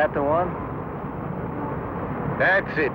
that the one? That's it.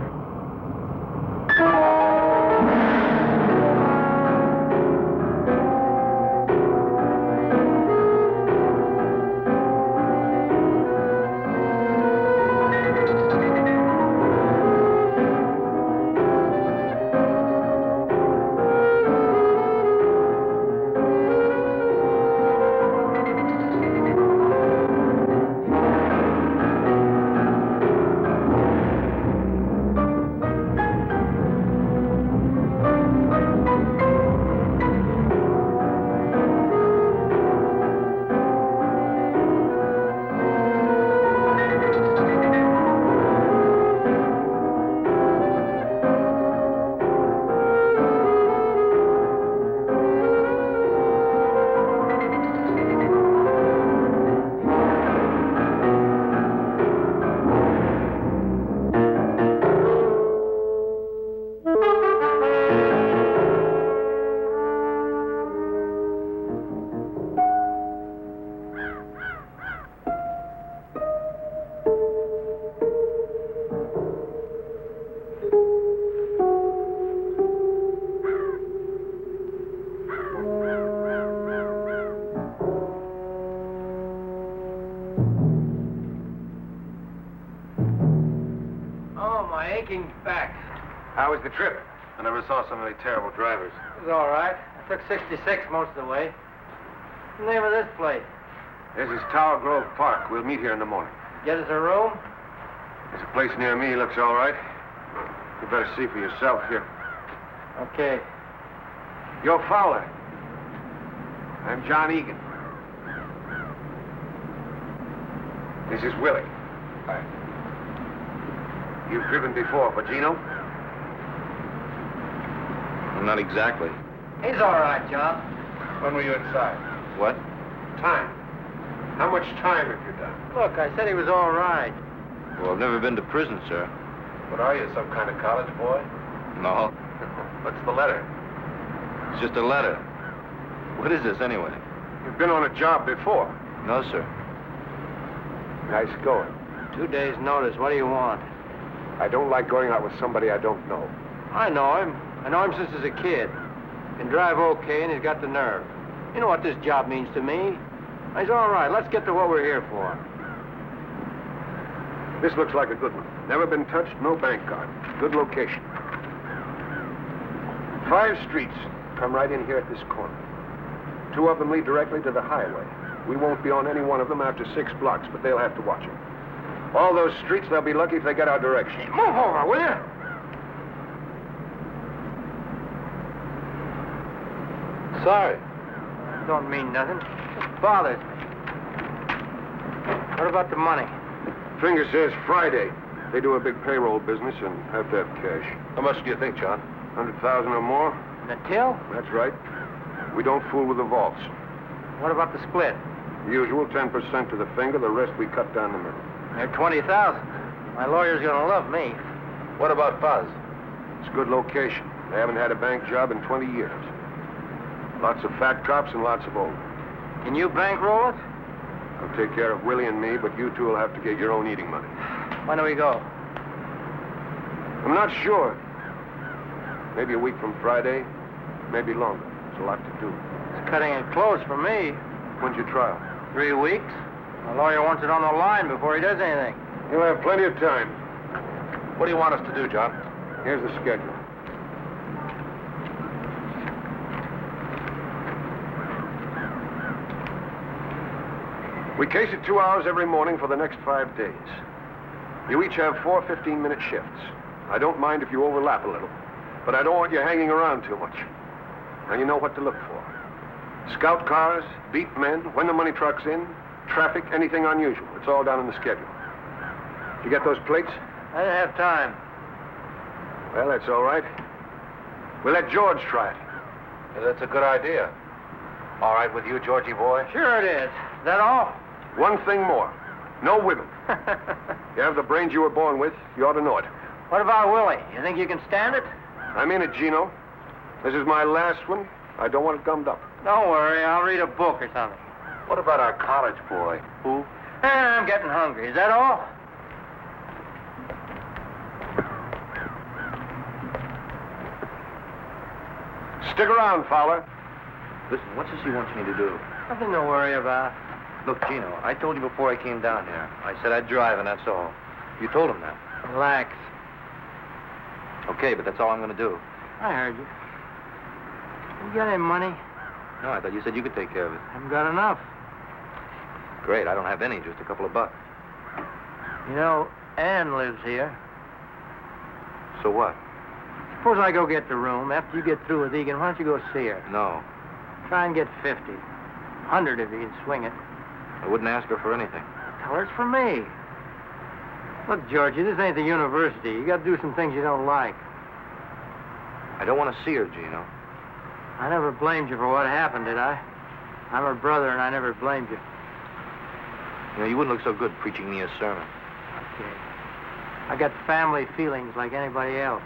Aching back. How was the trip? I never saw so many terrible drivers. It was all right. I took 66 most of the way. What's the name of this place? This is Tower Grove Park. We'll meet here in the morning. Get us a room? There's a place near me. Looks all right. You better see for yourself here. Okay. You're Fowler. I'm John Egan. This is Willie. Hi. You've driven before for Gino? Not exactly. He's all right, John. When were you inside? What? Time. How much time have you done? Look, I said he was all right. Well, I've never been to prison, sir. What are you, some kind of college boy? No. What's the letter? It's just a letter. What is this, anyway? You've been on a job before. No, sir. Nice going. 2 days' notice. What do you want? I don't like going out with somebody I don't know. I know him. I know him since he's a kid. Can drive okay, and he's got the nerve. You know what this job means to me. He's all right. Let's get to what we're here for. This looks like a good one. Never been touched, no bank card. Good location. 5 streets come right in here at this corner. 2 of them lead directly to the highway. We won't be on any one of them after 6 blocks, but they'll have to watch it. All those streets, they'll be lucky if they get our direction. Move over, will you? Sorry. Don't mean nothing. It bothers me. What about the money? Finger says Friday. They do a big payroll business and have to have cash. How much do you think, John? 100,000 or more? And the till? That's right. We don't fool with the vaults. What about the split? Usual 10% to the finger, the rest we cut down the middle. They're 20,000. My lawyer's gonna love me. What about Fuzz? It's a good location. They haven't had a bank job in 20 years. Lots of fat cops and lots of old. Can you bankroll it? I'll take care of Willie and me, but you two will have to get your own eating money. When do we go? I'm not sure. Maybe a week from Friday, maybe longer. There's a lot to do. It's cutting it close for me. When's your trial? 3 weeks. My lawyer wants it on the line before he does anything. You'll have plenty of time. What do you want us to do, John? Here's the schedule. We case it 2 hours every morning for the next 5 days. You each have 4 15-minute shifts. I don't mind if you overlap a little, but I don't want you hanging around too much. And you know what to look for. Scout cars, beat men, when the money truck's in, traffic, anything unusual. It's all down in the schedule. Did you get those plates? I didn't have time. Well, that's all right. We'll let George try it. Yeah, that's a good idea. All right with you, Georgie boy? Sure it is. Is that all? One thing more. No women. You have the brains you were born with. You ought to know it. What about Willie? You think you can stand it? I'm in it, Gino. This is my last one. I don't want it gummed up. Don't worry. I'll read a book or something. What about our college boy? Who? I'm getting hungry. Is that all? Stick around, Fowler. Listen, what's this he wants me to do? Nothing to worry about. Look, Gino, I told you before I came down here. I said I'd drive, and that's all. You told him that. Relax. Okay, but that's all I'm going to do. I heard you. You got any money? No, I thought you said you could take care of it. Haven't got enough. Great, I don't have any, just a couple of bucks. You know, Ann lives here. So what? Suppose I go get the room. After you get through with Egan, why don't you go see her? No, Try and get 50. 100 if you can swing it. I wouldn't ask her for anything. Tell her it's for me. Look, Georgie, this ain't the university. You got to do some things you don't like. I don't want to see her, Gino. I never blamed you for what happened, did I? I'm her brother, and I never blamed you. You know, you wouldn't look so good preaching me a sermon. Okay. I got family feelings like anybody else.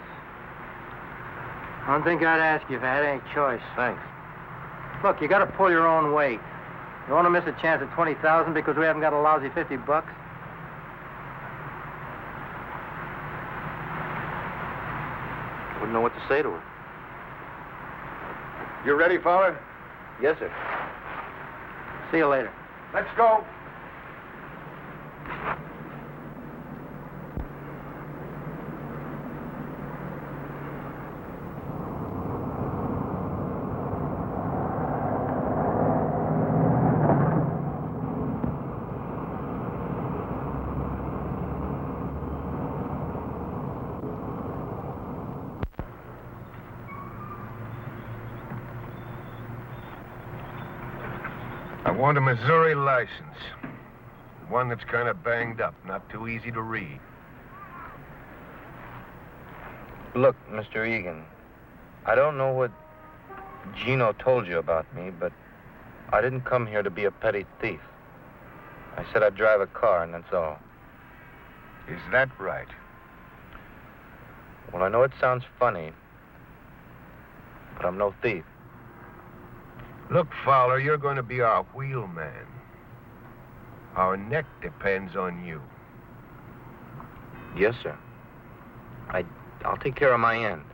I don't think I'd ask you if I had any choice. Thanks. Look, you got to pull your own weight. You want to miss a chance at 20,000 because we haven't got a lousy 50 bucks? Wouldn't know what to say to her. You ready, Fowler? Yes, sir. See you later. Let's go. I want a Missouri license. One that's kind of banged up, not too easy to read. Look, Mr. Egan, I don't know what Gino told you about me, but I didn't come here to be a petty thief. I said I'd drive a car, and that's all. Is that right? Well, I know it sounds funny, but I'm no thief. Look, Fowler, you're going to be our wheelman. Our neck depends on you. Yes, sir. I'll take care of my end.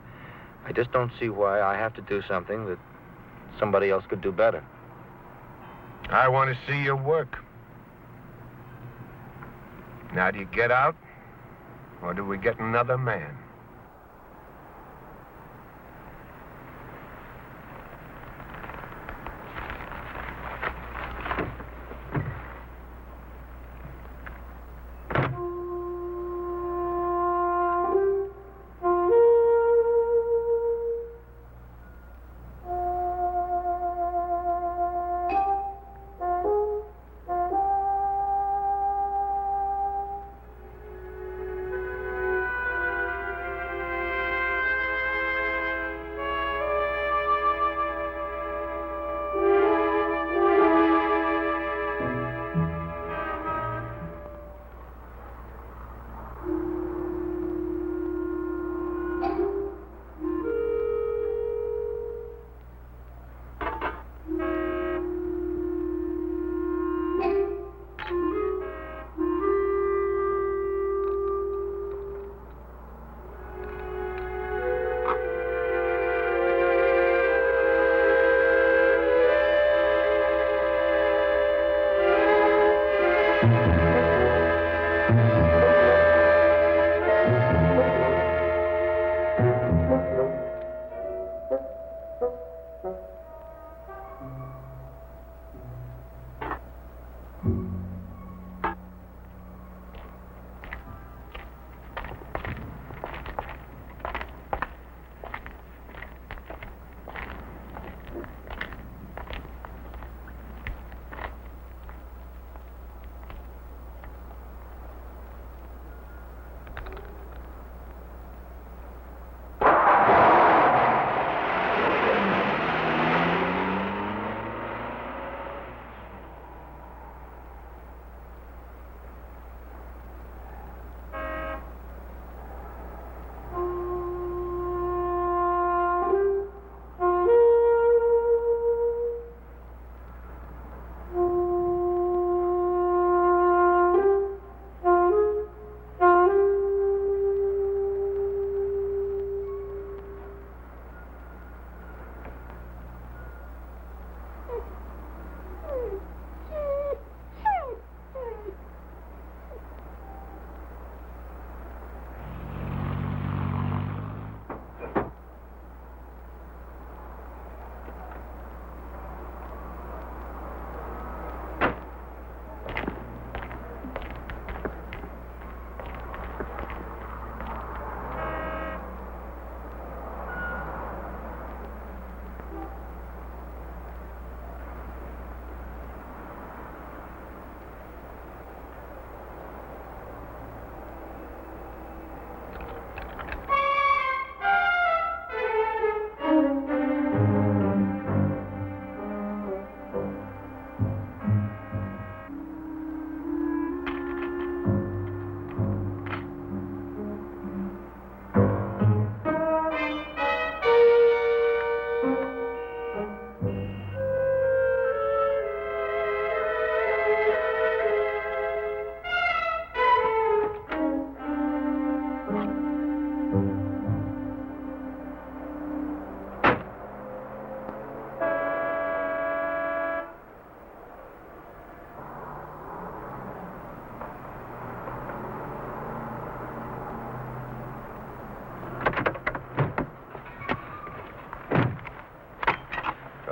I just don't see why I have to do something that somebody else could do better. I want to see your work. Now, do you get out? Or do we get another man?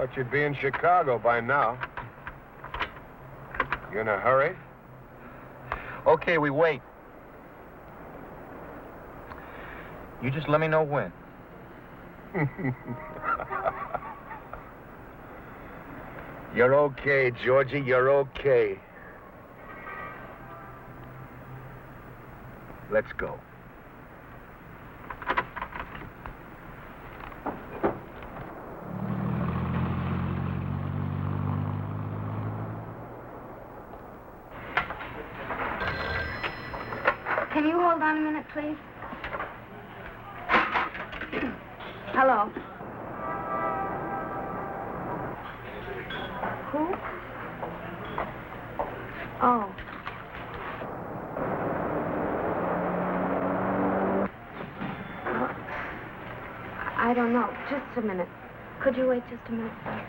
Thought you'd be in Chicago by now. You in a hurry? Okay, we wait. You just let me know when. You're okay, Georgie. You're okay. Let's go. Can you hold on a minute, please? Hello. Who? Oh. I don't know. Just a minute. Could you wait just a minute, please?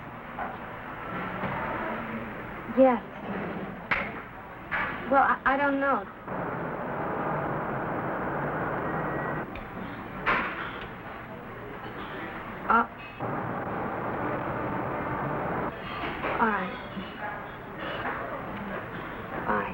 Yes. Well, I don't know. All right. Bye.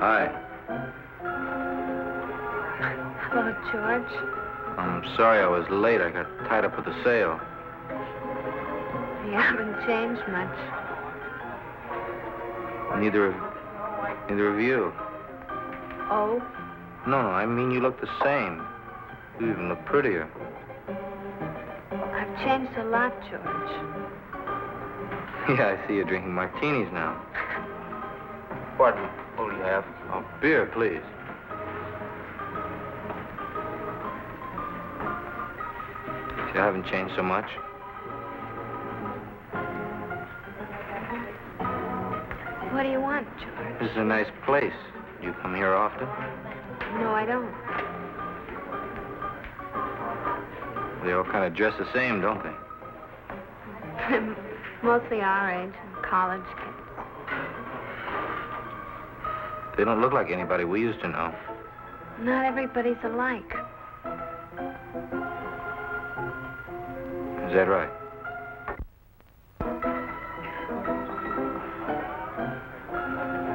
Hi. Hello, George. I'm sorry I was late. I got tied up with the sale. You haven't changed much. Neither of you. Oh? No, I mean you look the same. You even look prettier. I've changed a lot, George. Yeah, I see you're drinking martinis now. Pardon me. What do you have? Oh, beer, please. See, I haven't changed so much. What do you want, George? This is a nice place. You come here often? No, I don't. They all kind of dress the same, don't they? Mostly our age, college kids. They don't look like anybody we used to know. Not everybody's alike. Is that right?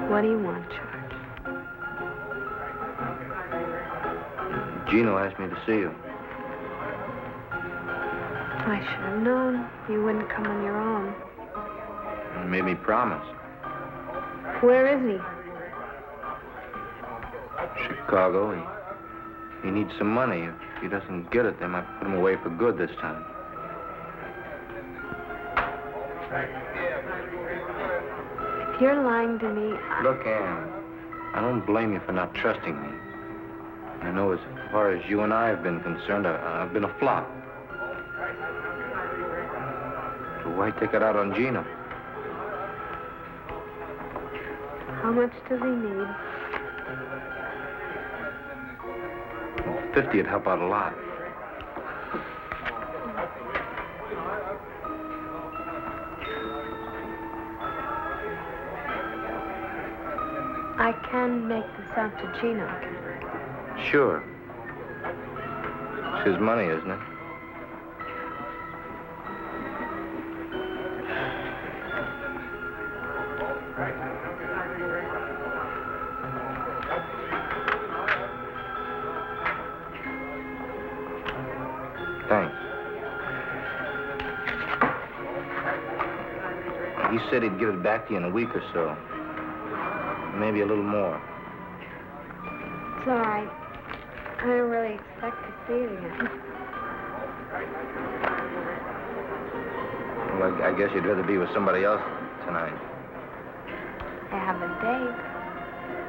What do you want, George? Gino asked me to see you. I should have known you wouldn't come on your own. He made me promise. Where is he? Chicago. He needs some money. If he doesn't get it, they might put him away for good this time. If you're lying to me, Look, Ann, I don't blame you for not trusting me. I know as far as you and I have been concerned, I've been a flop. So why take it out on Gino? how much does he need? Well, 50 would help out a lot. I can make this out to Gino. Sure. It's his money, isn't it? Thanks. He said he'd give it back to you in a week or so. maybe a little more. It's all right. I don't really expect to see it again. Well, I guess you'd rather be with somebody else tonight. I have a date.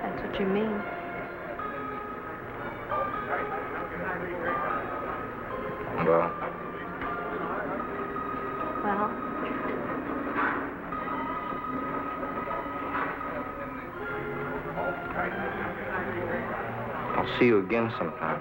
That's what you mean. Well, Well, I'll see you again sometime.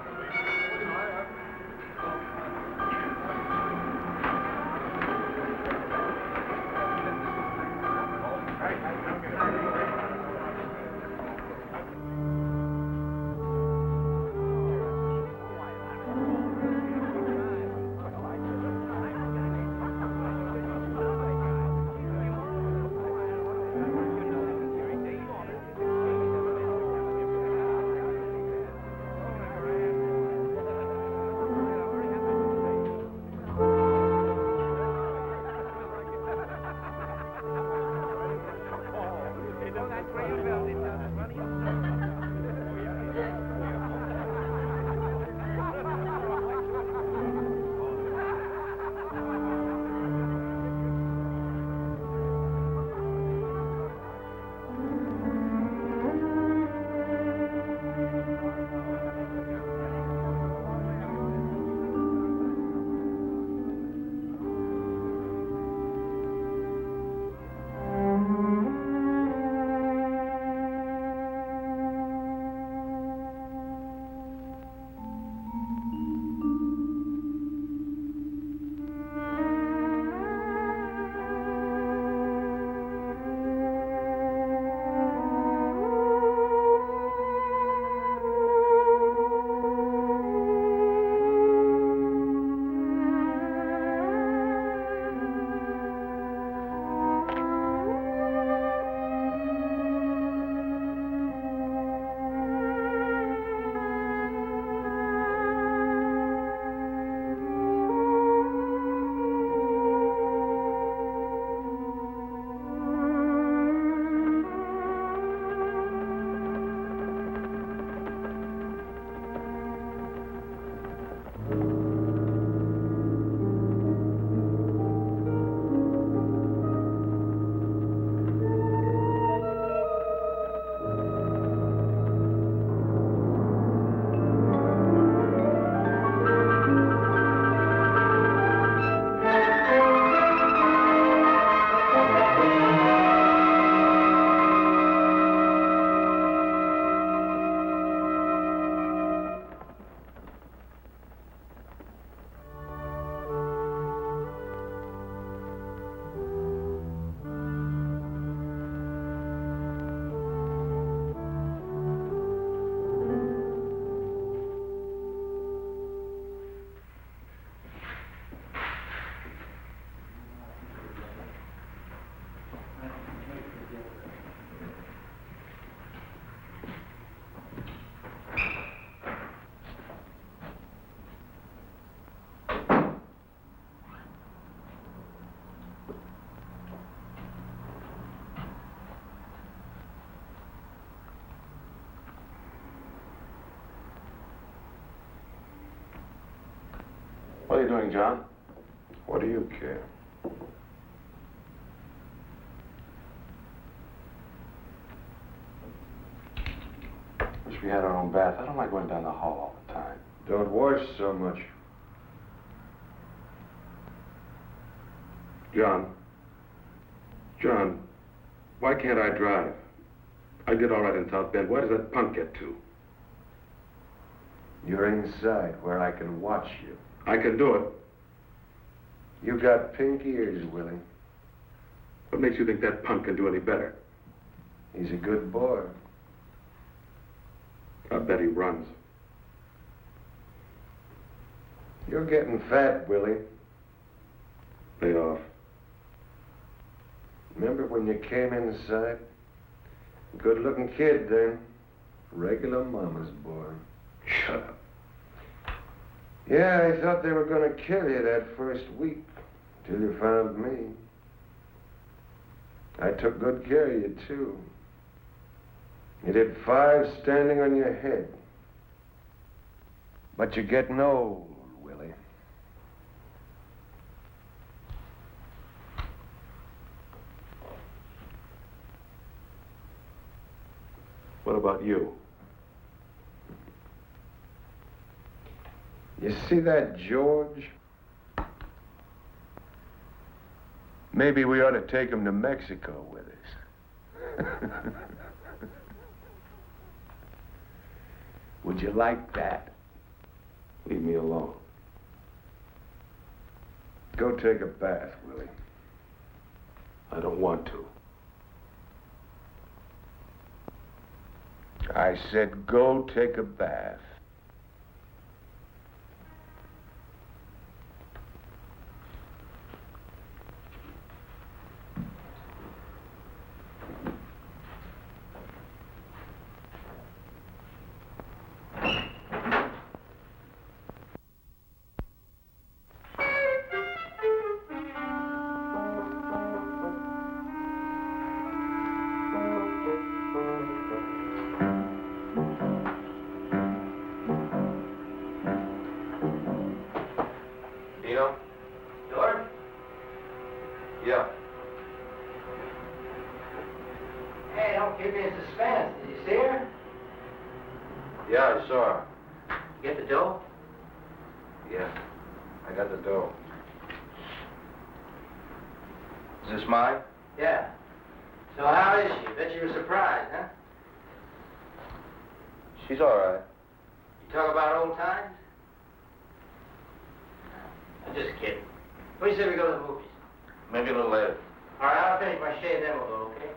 What are you doing, John? What do you care? Wish we had our own bath. I don't like going down the hall all the time. Don't wash so much. John, why can't I drive? I did all right in South Bend. Where does that punk get to? You're inside where I can watch you. I can do it. You got pink ears, Willie. What makes you think that punk can do any better? He's a good boy. I bet he runs. You're getting fat, Willie. Lay off. Remember when you came inside? Good-looking kid then. Regular mama's boy. Shut up. Yeah, I thought they were gonna kill you that first week, till you found me. I took good care of you, too. You did 5 standing on your head. But you're getting old, Willie. What about you? You see that George? Maybe we ought to take him to Mexico with us. Would you like that? Leave me alone. Go take a bath, Willie. I don't want to. I said go take a bath. Dino? George? Yeah. Hey, don't keep me in suspense. Did you see her? Yeah, I saw her. Get the dough? Yeah. I got the dough. Is this mine? Yeah. So how is she? Bet you were surprised, huh? She's all right. You talk about old times? I'm just kidding. What do you say we go to the movies? Maybe a little later. All right, I'll finish my shave, then we'll go, okay?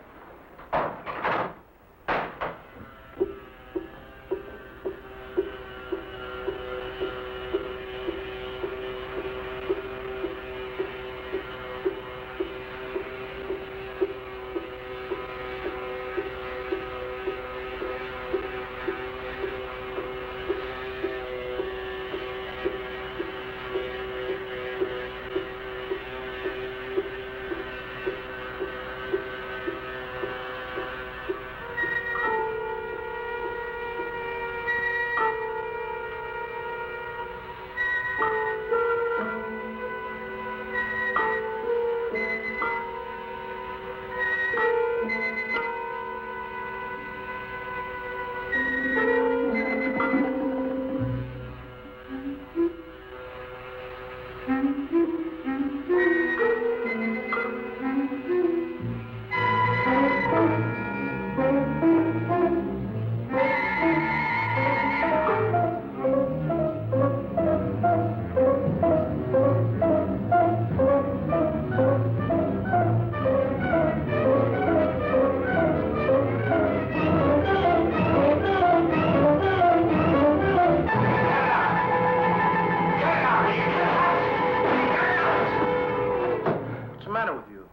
What's the matter with you?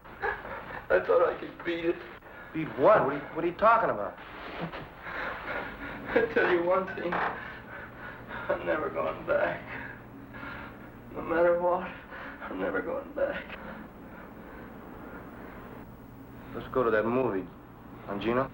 I thought I could beat it. Beat what? What are you talking about? I tell you one thing, I'm never going back. No matter what, I'm never going back. Let's go to that movie. Huh, Gino?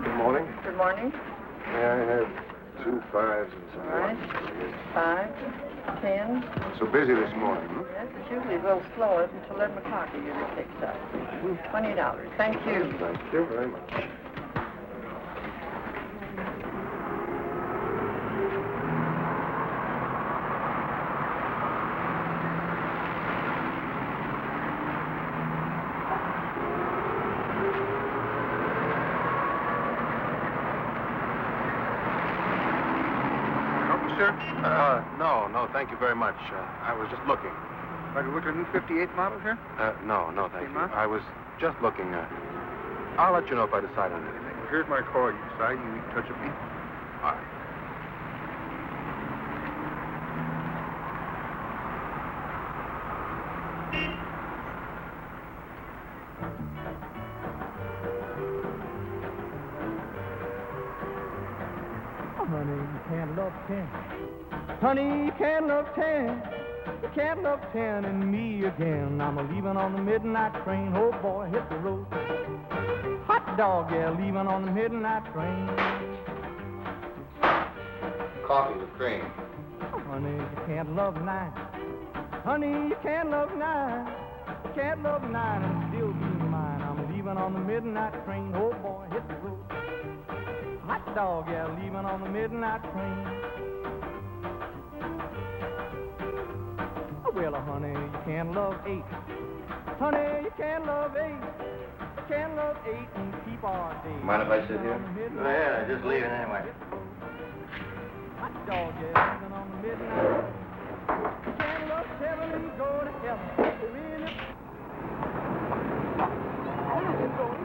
Good morning. Good morning. May I have 2 5s and some All right. 5, 10. So busy this morning, hmm? Yes, it's usually a little slower until 11 o'clock it usually picks up. $20. Thank you. Thank you very much. sir? No, thank you very much. I was just looking. Have you looked at a new 58 model here? No, thank you. Huh? I was just looking. I'll let you know if I decide on anything. Here's my card. You decide, you touch a beat. All right. Honey, you can't love 10. Honey, you can't love 10. You can't love 10 and me again. I'm leaving on the midnight train. Oh boy, hit the road. Hot dog, yeah, leaving on the midnight train. Coffee with cream. Honey, you can't love 9. Honey, you can't love 9. You can't love 9 and still be mine. I'm leaving on the midnight train. Oh boy, hit the road. Hot dog, yeah, leaving on the midnight train. Well, honey, you can't love 8. Honey, you can't love 8. You can't love 8 and keep our day. Mind if I sit here? Yeah, just leave it anyway. Hot dog, yeah, leaving on the midnight. You can't love 7 and go to heaven. Really? I'm going.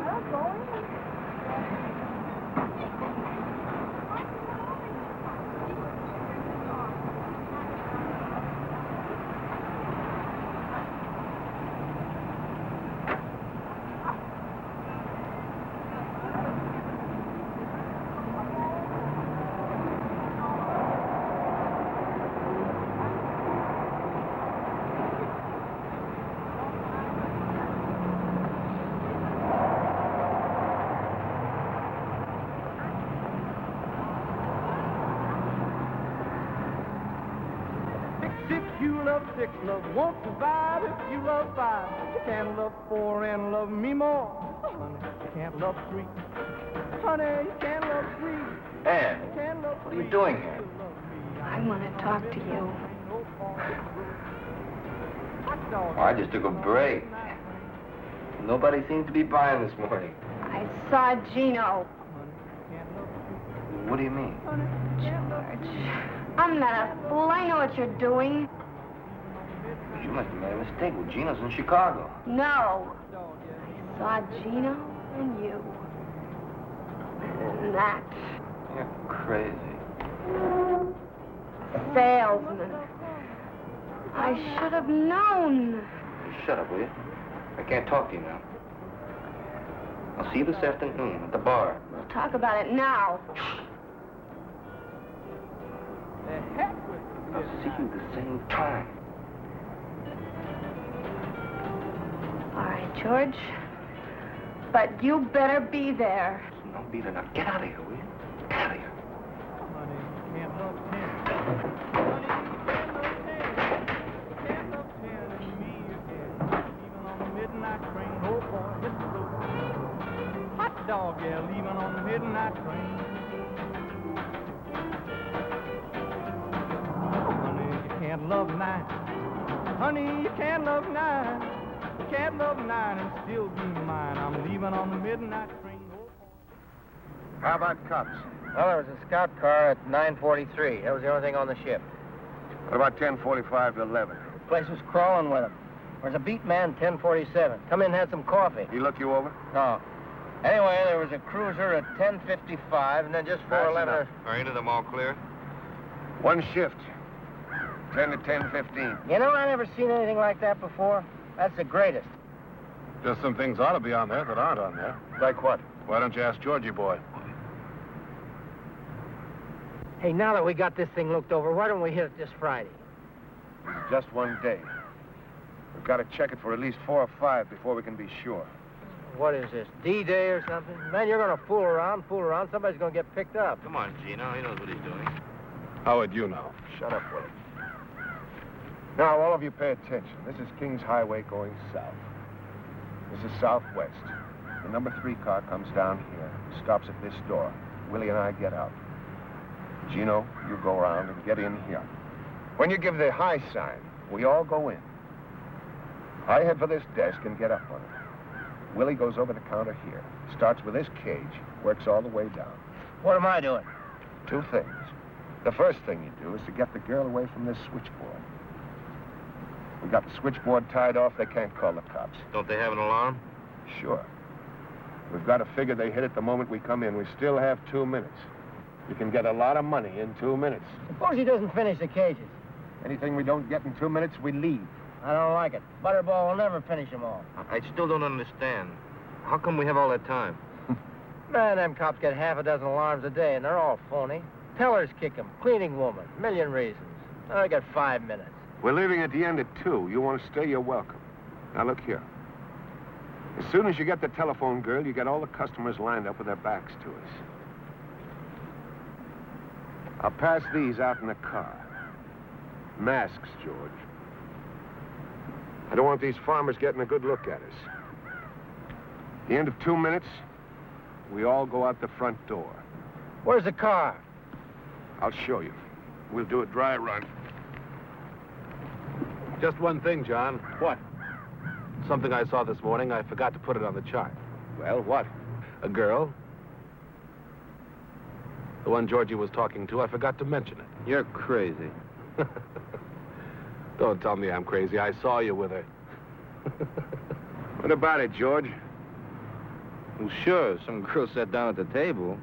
If you love 6, love won't survive. If you love 5, you can't love 4 and love me more. Honey, you can't love 3. Honey, you can't love 3. Ann, You can't love what are you 3. doing here? I want to talk to you. Oh, I just took a break. Nobody seems to be buying this morning. I saw Gino. What do you mean? George, I'm not a fool. I know what you're doing. You must have made a mistake. Well, Gino's in Chicago. No. I saw Gino and you. And that You're crazy. salesman. I should have known. You shut up, will you? I can't talk to you now. I'll see you this afternoon at the bar. We'll talk about it now. I'll see you the same time. All right, George. But you better be there. No, Beaver, now get out of here, will you? Get out of here. Honey, you can't love 10. Honey, you can't love 10. You can't love 10 and me again. Leaving on the midnight train. Oh, boy, hit the road. Hot dog, yeah, leaving on the midnight train. Honey, you can't love 9. Honey, you can't love 9. You can't love 9 and still be mine. I'm leaving on the midnight train. How about cops? Well, there was a scout car at 9:43. That was the only thing on the ship. What about 10:45 to 11? The place was crawling with them. There's a beat man, 10:47. Come in and had some coffee. He look you over? No. Anyway, there was a cruiser at 10:55, and then just 4:11. Are any of them all clear? One shift. 10 to 10:15. You know, I never seen anything like that before. That's the greatest. Just some things ought to be on there that aren't on there. Like what? Why don't you ask Georgie boy? Hey, now that we got this thing looked over, why don't we hit it this Friday? Just one day. We've got to check it for at least 4 or 5 before we can be sure. What is this, D-Day or something? Man, you're gonna fool around. Somebody's gonna get picked up. Come on, Gino. He knows what he's doing. How would you know? Shut up, Willie. Now, all of you pay attention. This is Kings Highway going south. This is southwest. The number 3 car comes down here, stops at this door. Willie and I get out. Gino, you go around and get in here. When you give the high sign, we all go in. I head for this desk and get up on it. Willie goes over the counter here, starts with this cage, works all the way down. What am I doing? 2 things. The first thing you do is to get the girl away from this switchboard. We got the switchboard tied off. They can't call the cops. Don't they have an alarm? Sure. We've got to figure they hit it the moment we come in. We still have 2 minutes. You can get a lot of money in 2 minutes. Suppose he doesn't finish the cages. Anything we don't get in 2 minutes, we leave. I don't like it. Butterball will never finish them all. I still don't understand. How come we have all that time? Man, them cops get half a dozen alarms a day, and they're all phony. Tellers kick 'em, cleaning woman, million reasons. Now they got 5 minutes. We're leaving at the end at 2. You want to stay, you're welcome. Now, look here. As soon as you get the telephone girl, you get all the customers lined up with their backs to us. I'll pass these out in the car. Masks, George. I don't want these farmers getting a good look at us. At the end of 2 minutes, we all go out the front door. Where's the car? I'll show you. We'll do a dry run. Just one thing, John. What? Something I saw this morning. I forgot to put it on the chart. Well, what? A girl. The one Georgie was talking to. I forgot to mention it. You're crazy. Don't tell me I'm crazy. I saw you with her. What about it, George? Well, sure, some girl sat down at the table.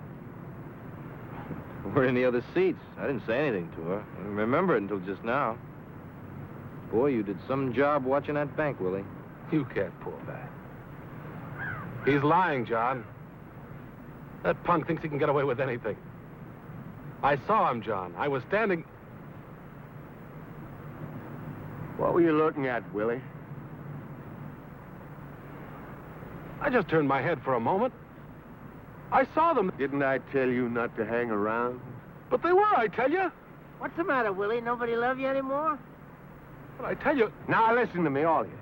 We're in the other seats. I didn't say anything to her. I didn't remember it until just now. Boy, you did some job watching that bank, Willie. You can't pull that. He's lying, John. That punk thinks he can get away with anything. I saw him, John. I was standing... What were you looking at, Willie? I just turned my head for a moment. I saw them. Didn't I tell you not to hang around? But they were, I tell you. What's the matter, Willie? Nobody love you anymore? But I tell you... Now, listen to me, all of you.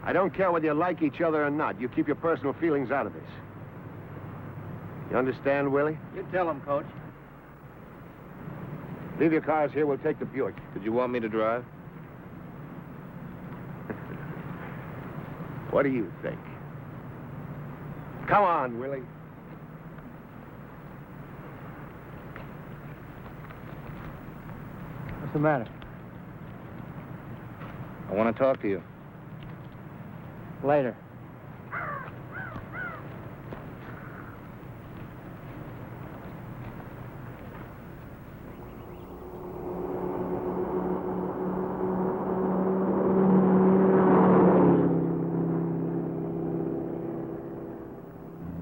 I don't care whether you like each other or not. You keep your personal feelings out of this. You understand, Willie? You tell him, Coach. Leave your cars here. We'll take the Buick. Did you want me to drive? What do you think? Come on, Willie. What's the matter? I want to talk to you. Later.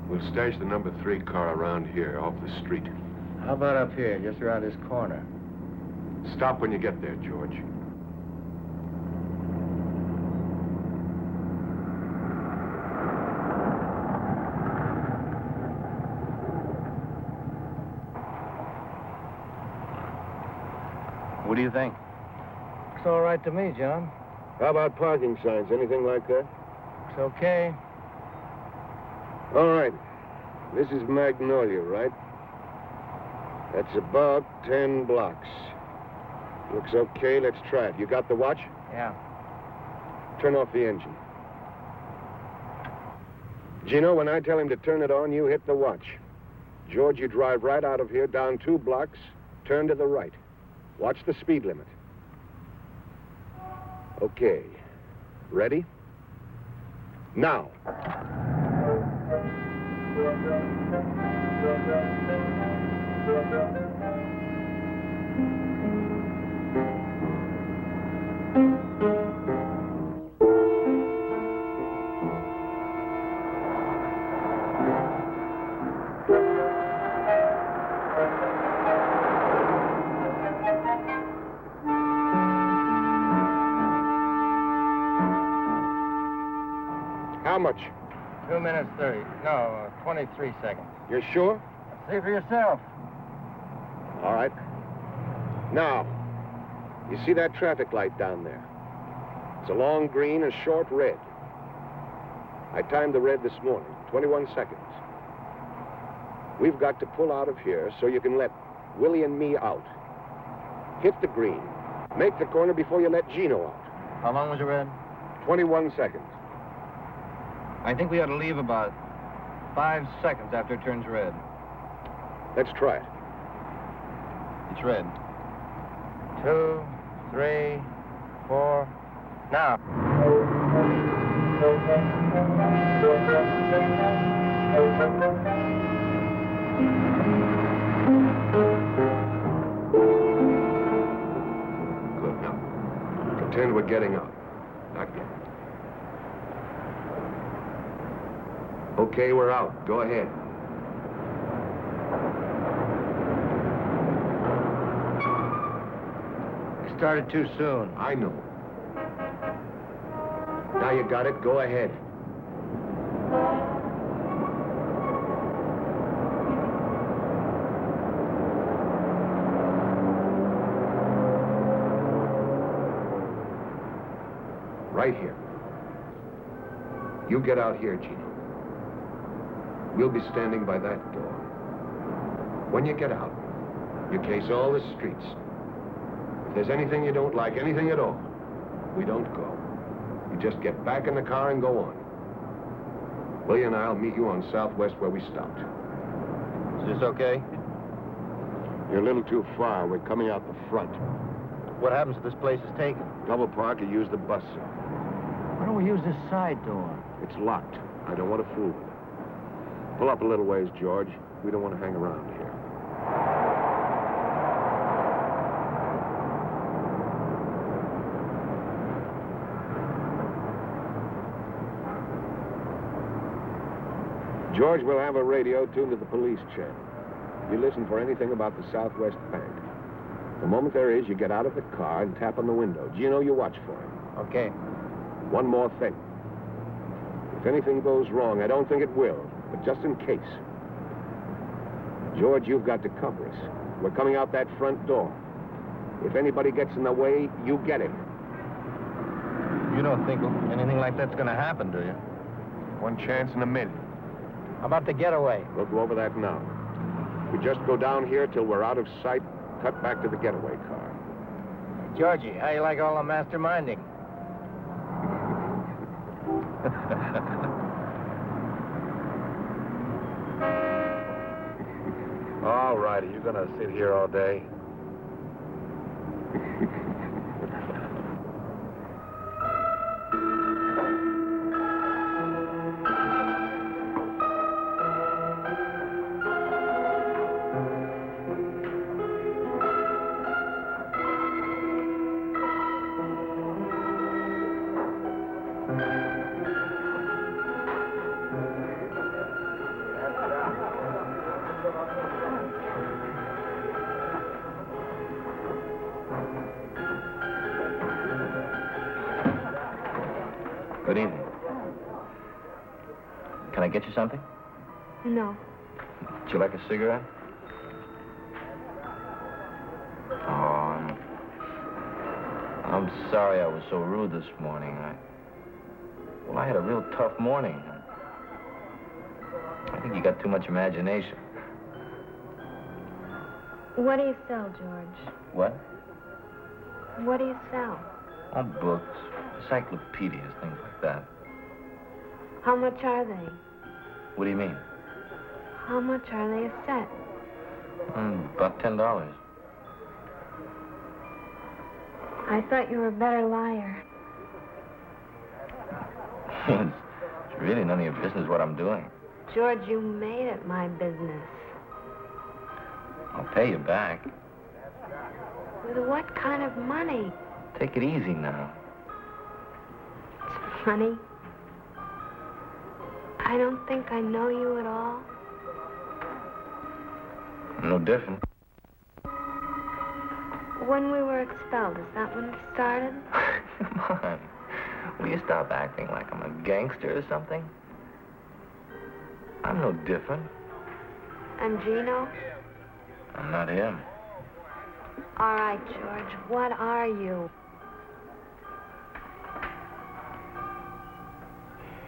We'll stash the number 3 car around here, off the street. How about up here, just around this corner? Stop when you get there, George. What do you think? It's all right to me, John. How about parking signs? Anything like that? It's okay. All right. This is Magnolia, right? That's about 10 blocks. Looks okay. Let's try it. You got the watch? Yeah. Turn off the engine. Gino, when I tell him to turn it on, you hit the watch. George, you drive right out of here, down 2 blocks, turn to the right. Watch the speed limit. Okay. Ready? Now. How much? 2 minutes 30. No, 23 seconds. You're sure? See for yourself. All right. Now, you see that traffic light down there? It's a long green and short red. I timed the red this morning, 21 seconds. We've got to pull out of here so you can let Willie and me out. Hit the green. Make the corner before you let Gino out. How long was the red? 21 seconds. I think we ought to leave about 5 seconds after it turns red. Let's try it. It's red. 2, 3, 4. Now. Good. Now, pretend we're getting up. Not yet. Okay, we're out. Go ahead. You started too soon. I know. Now you got it. Go ahead. Right here. You get out here, Gino. We'll be standing by that door. When you get out, you case all the streets. If there's anything you don't like, anything at all, we don't go. You just get back in the car and go on. Willie and I'll meet you on Southwest where we stopped. Is this okay? You're a little too far. We're coming out the front. What happens if this place is taken? Double park or use the bus, sir. Why don't we use this side door? It's locked. I don't want to fool with it. Pull up a little ways, George. We don't want to hang around here. George will have a radio tuned to the police channel. You listen for anything about the Southwest Bank. The moment there is, you get out of the car and tap on the window. Gino, you watch for him. Okay. One more thing. If anything goes wrong, I don't think it will, but just in case. George, you've got to cover us. We're coming out that front door. If anybody gets in the way, you get him. You don't think anything like that's going to happen, do you? One chance in a million. How about the getaway? We'll go over that now. We just go down here till we're out of sight, cut back to the getaway car. Georgie, how you like all the masterminding? All righty, you're going to sit here all day? Good evening. Can I get you something? No. Would you like a cigarette? Oh, I'm sorry I was so rude this morning. Well, I had a real tough morning. I think you got too much imagination. What do you sell, George? What? What do you sell? Oh, books, encyclopedias, things like that. How much are they? What do you mean? How much are they a set? About $10. I thought you were a better liar. It's really none of your business what I'm doing. George, you made it my business. I'll pay you back. With what kind of money? Take it easy now. It's funny. I don't think I know you at all. No different. When we were expelled, is that when it started? Come on. Will you stop acting like I'm a gangster or something? I'm no different. And Gino? I'm not him. All right, George, what are you?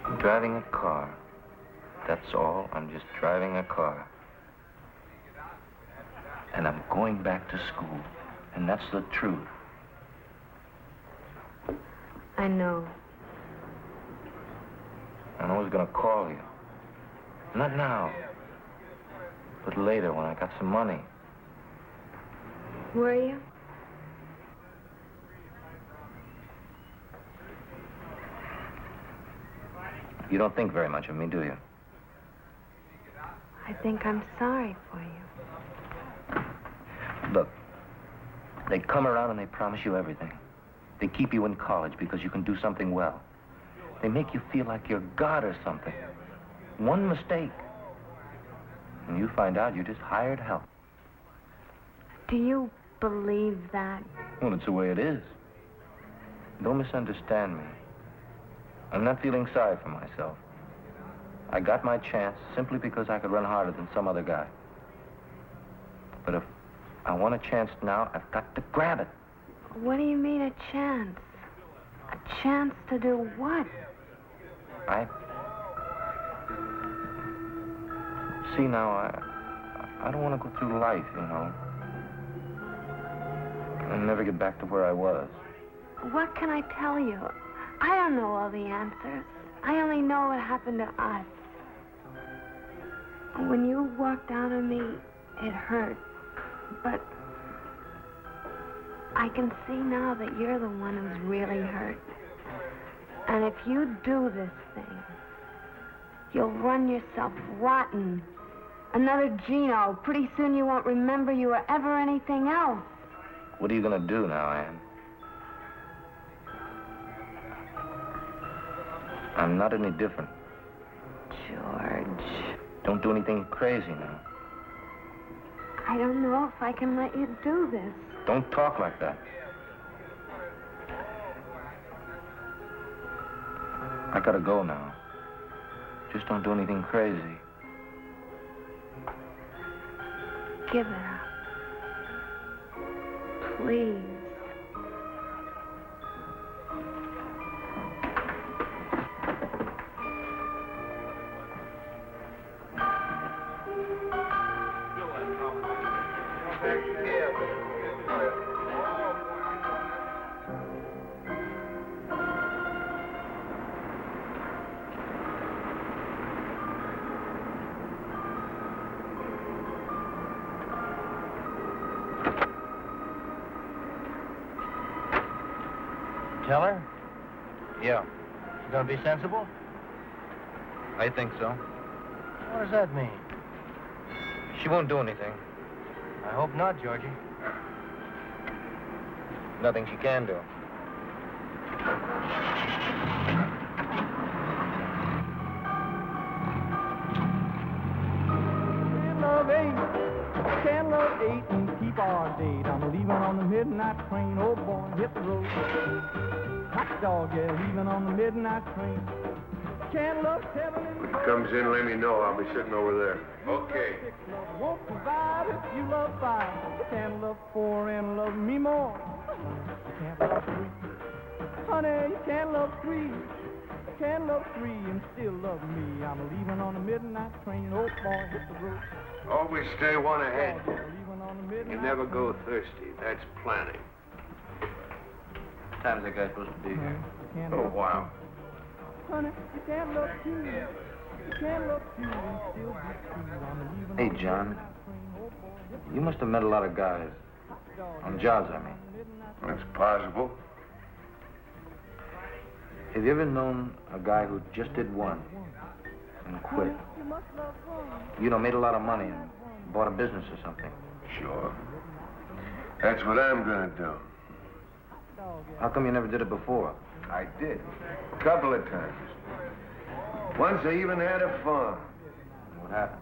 I'm driving a car. That's all. I'm just driving a car. And I'm going back to school. And that's the truth. I know. And I was gonna call you. Not now. But later when I got some money. Were you? You don't think very much of me, do you? I think I'm sorry for you. Look, they come around and they promise you everything. They keep you in college because you can do something well. They make you feel like you're God or something. One mistake, and you find out you just hired help. Do you believe that? Well, it's the way it is. Don't misunderstand me. I'm not feeling sorry for myself. I got my chance simply because I could run harder than some other guy. But if I want a chance now, I've got to grab it. What do you mean a chance? A chance to do what? See, now, I don't want to go through life, you know, and never get back to where I was. What can I tell you? I don't know all the answers. I only know what happened to us. When you walked out on me, it hurt. But I can see now that you're the one who's really hurt. And if you do this thing, you'll run yourself rotten. Another Gino. Pretty soon you won't remember you were ever anything else. What are you going to do now, Ann? I'm not any different. George. Don't do anything crazy now. I don't know if I can let you do this. Don't talk like that. I gotta go now. Just don't do anything crazy. Give it up. Please. Tell her? Yeah, She's gonna be sensible? I think so. What does that mean? She won't do anything. I hope not, Georgie. Nothing she can do. Can't love eight and keep our date. I'm leaving on the midnight train. Oh boy, hit the road. Hot dog, yeah, leaving on the midnight train. Can't love seven and If he comes in, let me know. I'll be sitting over there. Okay. six. Love won't provide if you love five. You can't love four and love me more. You can't love three. Honey, you can't love three. You can't love three and still love me. I'm leaving on the midnight train. Oh boy, hit the road. Always stay one ahead. Leaving on the midnight You never train. go thirsty. That's planning. What time is that guy supposed to be here? Can't Oh, love wow. two. Honey, you can't love two. You can't love two and still be true. I'm leaving Hey, on the John. midnight train. Oh boy, hit the You must have met a lot of guys. On jobs, I mean. That's possible. Have you ever known a guy who just did one and quit? You must love one. You know, made a lot of money and bought a business or something. Sure. That's what I'm gonna do. How come you never did it before? I did. A couple of times. Once I even had a farm. What happened?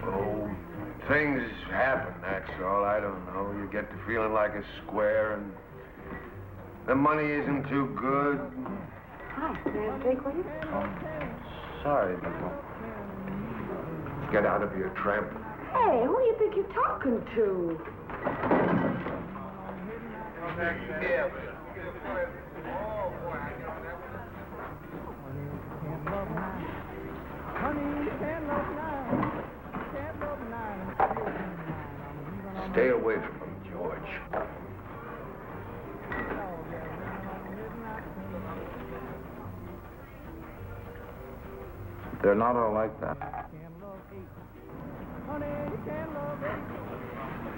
Oh, things happen, that's all. I don't know. You get to feeling like a square and the money isn't too good. Hi, may I drink with you? Sorry, but... Get out of here, tramp. Hey, who do you think you're talking to? Honey, you can't love nine. You can't love nine and still be mine. I'm leaving on Stay away from him, George. They're not all like that. Can't love eight. Honey, you can't love eight.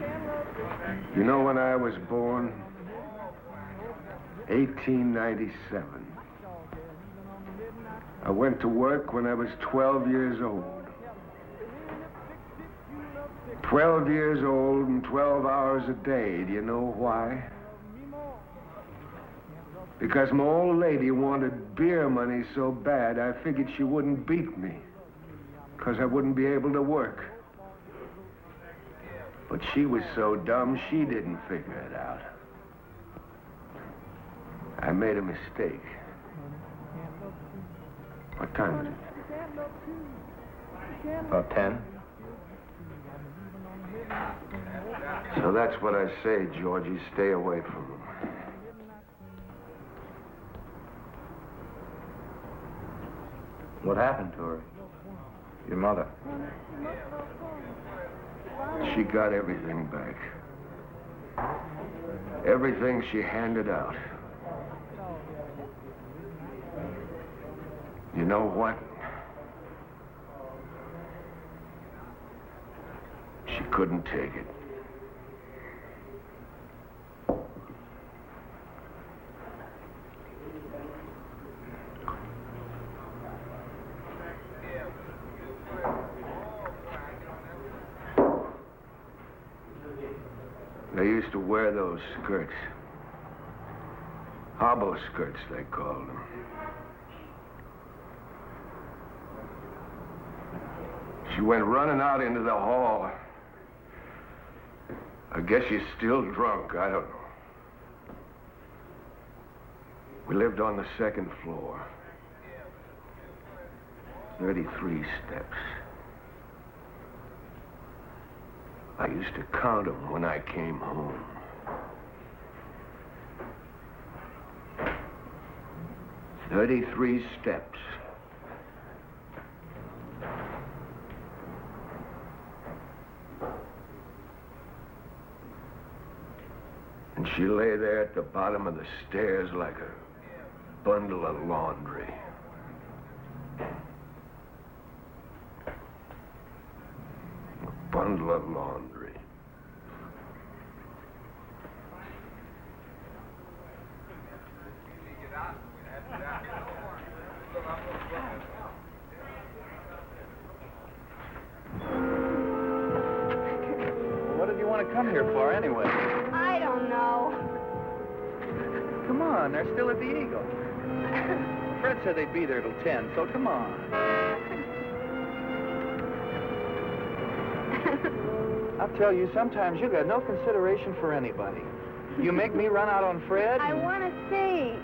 You know when I was born? 1897. I went to work when I was 12 years old. 12 years old and 12 hours a day. Do you know why? Because my old lady wanted beer money so bad, I figured she wouldn't beat me. Because I wouldn't be able to work. But she was so dumb, she didn't figure it out. I made a mistake. What time is it? About 10. So that's what I say, Georgie. Stay away from them. What happened to her? Your mother? She got everything back. Everything she handed out. You know what? She couldn't take it. They used to wear those skirts. Hobo skirts, they called them. She went running out into the hall. I guess she's still drunk. I don't know. We lived on the second floor. 33 steps. I used to count them when I came home. "33 steps. And she lay there at the bottom of the stairs like a bundle of laundry. A bundle of laundry. What did you want to come here for, anyway? I don't know. Come on, they're still at the Eagle. Fred said they'd be there till 10, so come on. I'll tell you, sometimes you got no consideration for anybody. You make me run out on Fred. I want to see.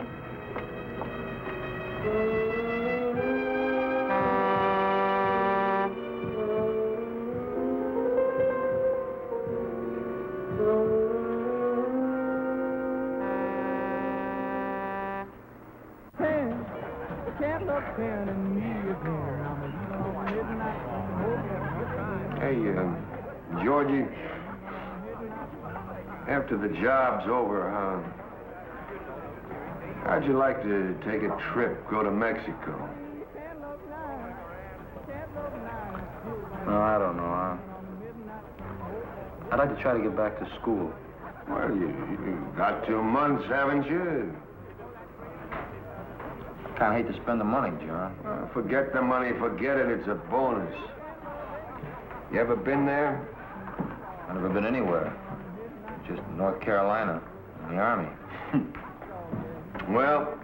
Hey, Georgie, after the job's over, how'd you like to take a trip, go to Mexico? No, I don't know. I'd like to try to get back to school. Well, you got 2 months, haven't you? Kind of hate to spend the money, John. Forget the money, forget it, it's a bonus. You ever been there? I've never been anywhere. Just North Carolina, in the Army. Well,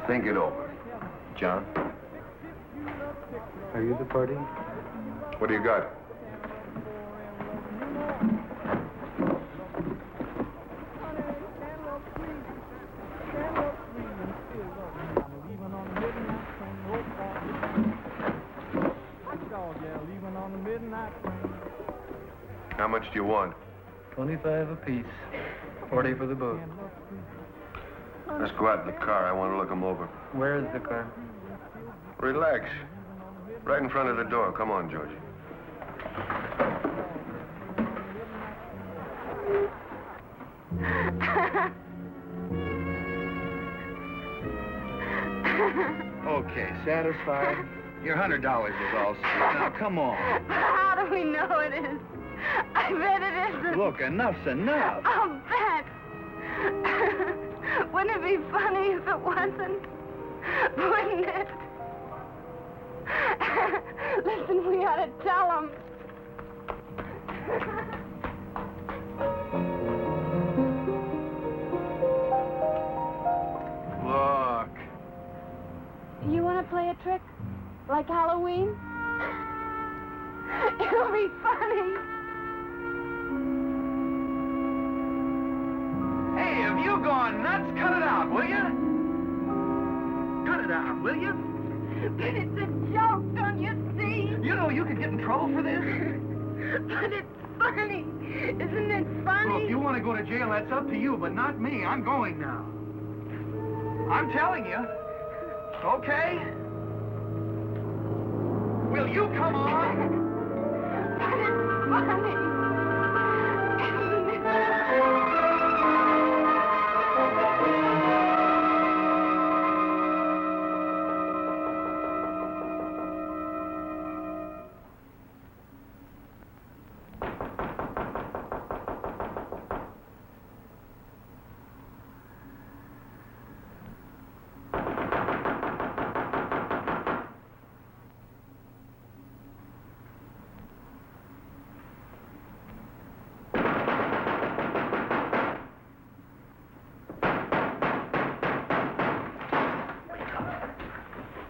think it over. John? Are you the party? What do you got? How much do you want? 25 apiece. 40 for the boat. Let's go out in the car. I want to look them over. Where is the car? Relax. Right in front of the door. Come on, Georgie. Okay, satisfied? Your $100 is all set. Now, come on. How do we know it is? I bet it isn't. Look, enough's enough. I'll bet. Wouldn't it be funny if it wasn't? Wouldn't it? Listen, we ought to tell him. Look. You want to play a trick? Like Halloween? It'll be funny. Hey, have you gone nuts? Cut it out, will you? Cut it out, will you? But it's a joke, don't you see? You know you could get in trouble for this. But it's funny. Isn't it funny? Well, if you want to go to jail, that's up to you, but not me. I'm going now. I'm telling you. Okay? Will you come on? But it's funny. Isn't it?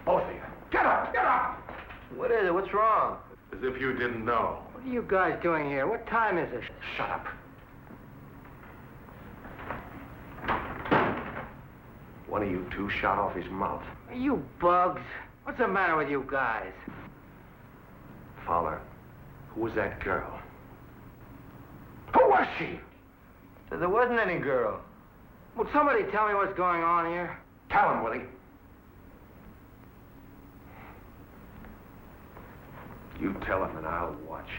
Both of you. Get up! Get up! What is it? What's wrong? As if you didn't know. What are you guys doing here? What time is it? Shut up. One of you two shot off his mouth. Are you bugs? What's the matter with you guys? Fowler, who was that girl? Who was she? There wasn't any girl. Will somebody tell me what's going on here? Tell him, Willie. You tell him and I'll watch.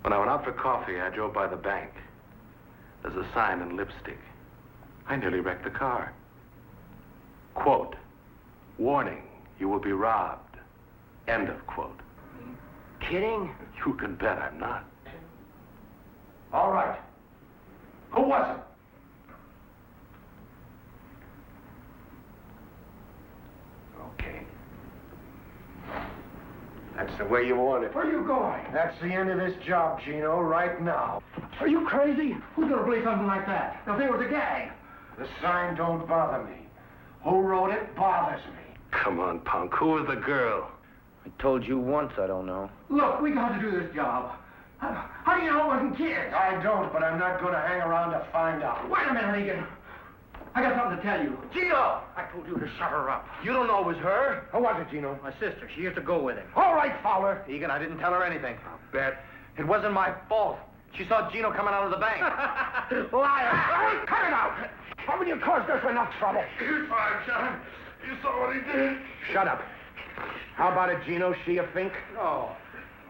When I went out for coffee, I drove by the bank. There's a sign in lipstick. I nearly wrecked the car. Quote, warning, you will be robbed. End of quote. Kidding? You can bet I'm not. All right. Who was it? Okay. That's the way you want it. Where are you going? That's the end of this job, Gino, right now. Are you crazy? Who's gonna believe something like that? Now, if they was a gang. The sign don't bother me. Who wrote it bothers me. Come on, punk. Who was the girl? I told you once I don't know. Look, we got to do this job. How do you know it wasn't kids? I don't, but I'm not going to hang around to find out. Wait a minute, Egan. I got something to tell you. Gino! I told you to shut her up. You don't know it was her? Who was it, Gino? My sister. She used to go with him. All right, Fowler. Egan, I didn't tell her anything. I'll bet. It wasn't my fault. She saw Gino coming out of the bank. Liar! Cut it out! Haven't you caused us enough trouble? You're fine, John. You saw what he did. Shut up. How about it, Gino? She a fink? No.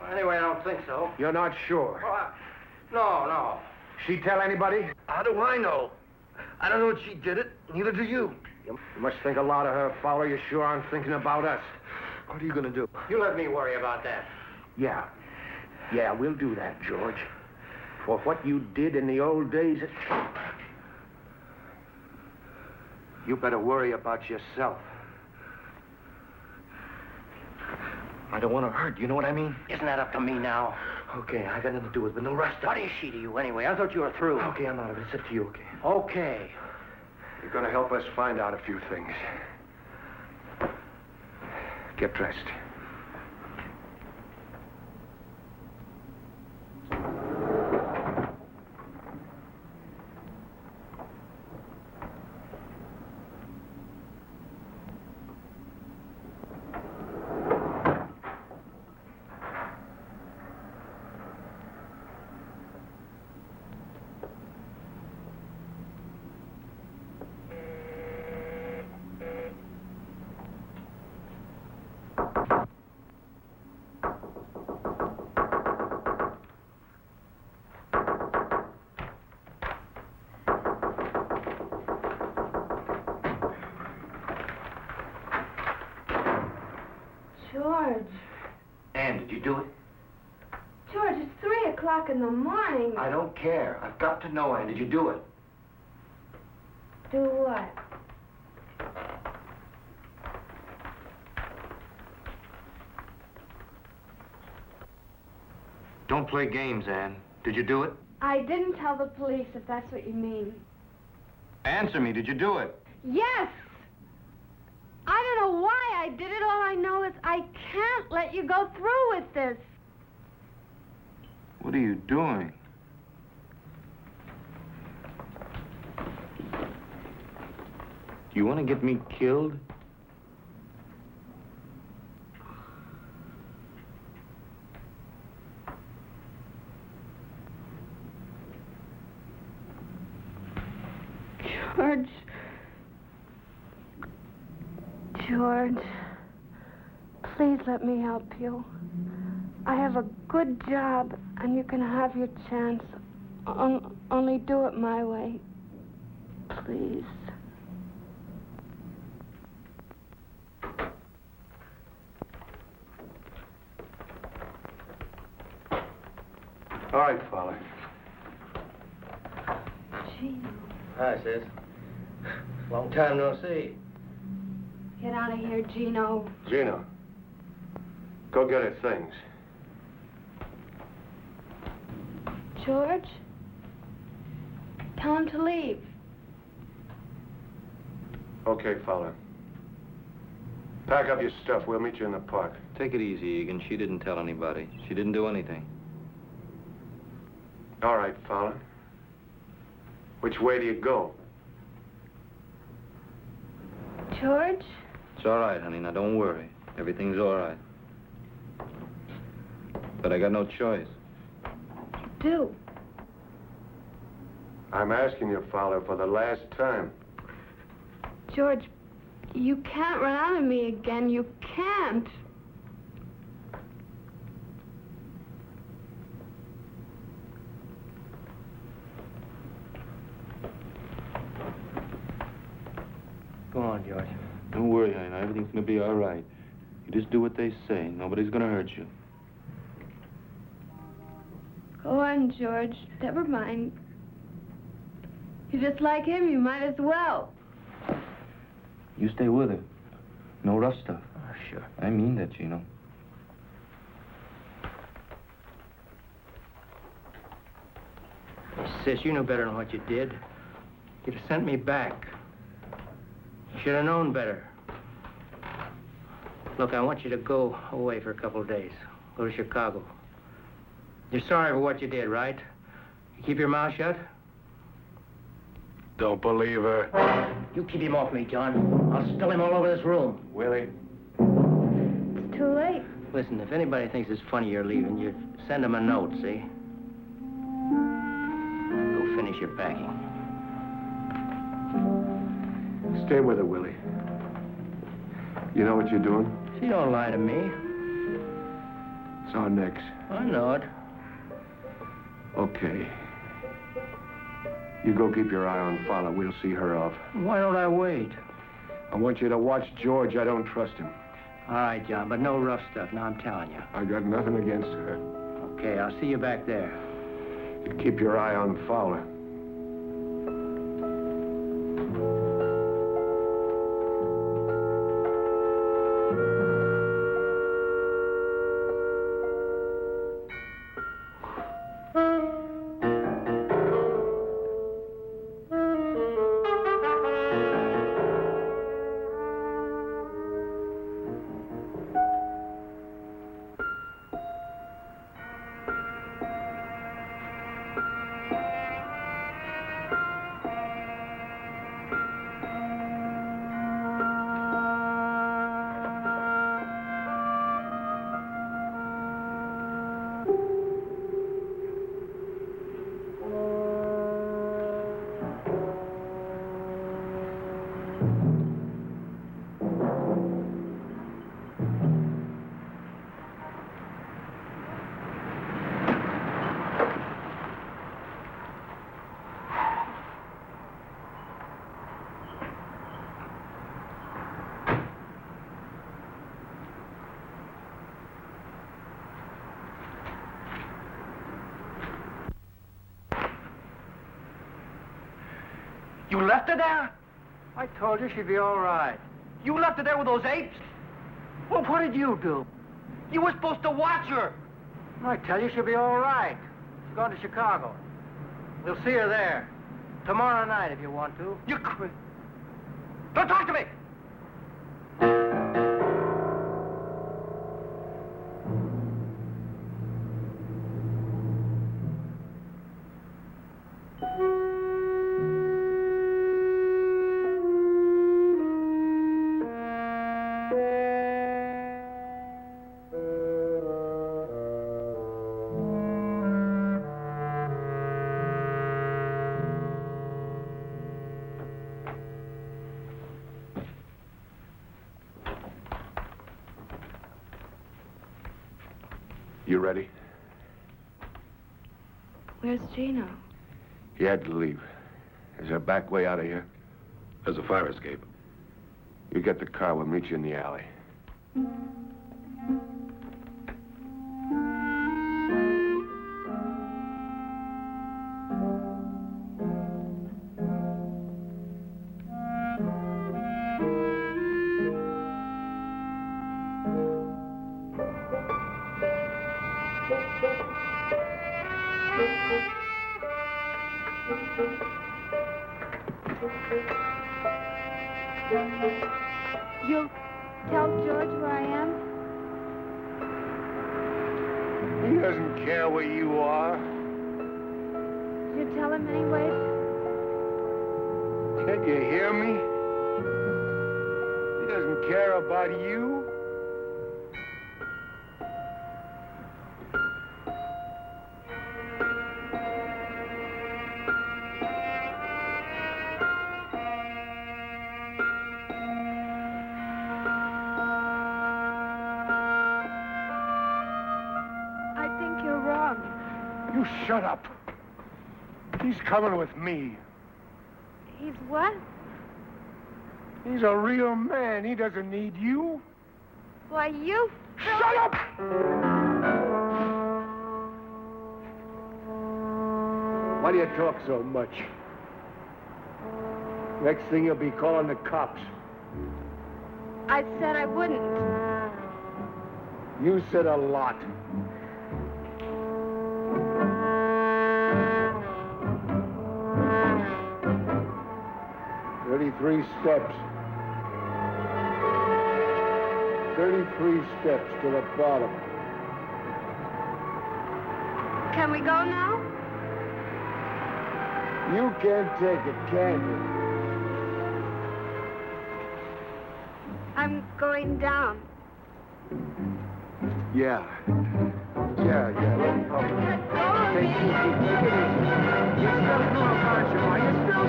Well, anyway, I don't think so. You're not sure. No. She tell anybody? How do I know? I don't know if she did it. Neither do you. You must think a lot of her, Fowler. You sure aren't thinking about us. What are you going to do? You let me worry about that. Yeah, we'll do that, George. For what you did in the old days, you better worry about yourself. I don't want to hurt. You know what I mean? Isn't that up to me now? Okay, I got nothing to do with it, but no rest. What is she to you anyway? I thought you were through. Okay, I'm out of it. It's up to you, okay? Okay. You're going to help us find out a few things. Get dressed. George. Ann, did you do it? George, it's 3 o'clock in the morning. I don't care. I've got to know, Ann. Did you do it? Do what? Don't play games, Ann. Did you do it? I didn't tell the police, if that's what you mean. Answer me. Did you do it? Yes! I don't know why I did it. All I know is I can't let you go through with this. What are you doing? You want to get me killed? George. George. Please let me help you. I have a good job, and you can have your chance. Only do it my way. Please. All right, Fowler. Gino. Hi, sis. Long time no see. Get out of here, Gino. Gino, go get her things. George? Tell him to leave. Okay, Fowler. Pack up your stuff. We'll meet you in the park. Take it easy, Egan. She didn't tell anybody. She didn't do anything. All right, Fowler. Which way do you go? George? It's all right, honey. Now, don't worry. Everything's all right. But I got no choice. Do. I'm asking you, Fowler, for the last time. George, you can't run out of me again. You can't. Go on, George. Don't worry, honey. Now, everything's going to be all right. You just do what they say. Nobody's going to hurt you. Go on, George. Never mind. You're just like him. You might as well. You stay with her. No rough stuff. Oh, sure. I mean that, Gino. Sis, you know better than what you did. You'd have sent me back. You should have known better. Look, I want you to go away for a couple of days. Go to Chicago. You're sorry for what you did, right? You keep your mouth shut? Don't believe her. You keep him off me, John. I'll spill him all over this room. Willie? It's too late. Listen, if anybody thinks it's funny you're leaving, you send them a note, see? Go finish your packing. Stay with her, Willie. You know what you're doing? She don't lie to me. It's our necks. I know it. Okay. You go keep your eye on Fowler. We'll see her off. Why don't I wait? I want you to watch George. I don't trust him. All right, John, but no rough stuff. Now I'm telling you. I got nothing against her. Okay, I'll see you back there. You keep your eye on Fowler. You left her there? I told you she'd be all right. You left her there with those apes? Well, what did you do? You were supposed to watch her. I tell you, she'll be all right. She's going to Chicago. We'll see her there. Tomorrow night, if you want to. You quit. Don't talk to me! You ready? Where's Gino? He had to leave. Is there a back way out of here? There's a fire escape. You get the car, we'll meet you in the alley. You'll tell George where I am? He doesn't care where you are. You tell him anyway? Can't you hear me? He doesn't care about you. I think you're wrong. You shut up. He's coming with me. He's what? He's a real man. He doesn't need you. Why, you... Shut up! Why do you talk so much? Next thing you'll be calling the cops. I said I wouldn't. You said a lot. "33 steps. 33 steps to the bottom." Can we go now? You can't take it, can you? I'm going down. Yeah. Let me help you. Let go of Take me. it easy. You're still doing conscious, are you? Still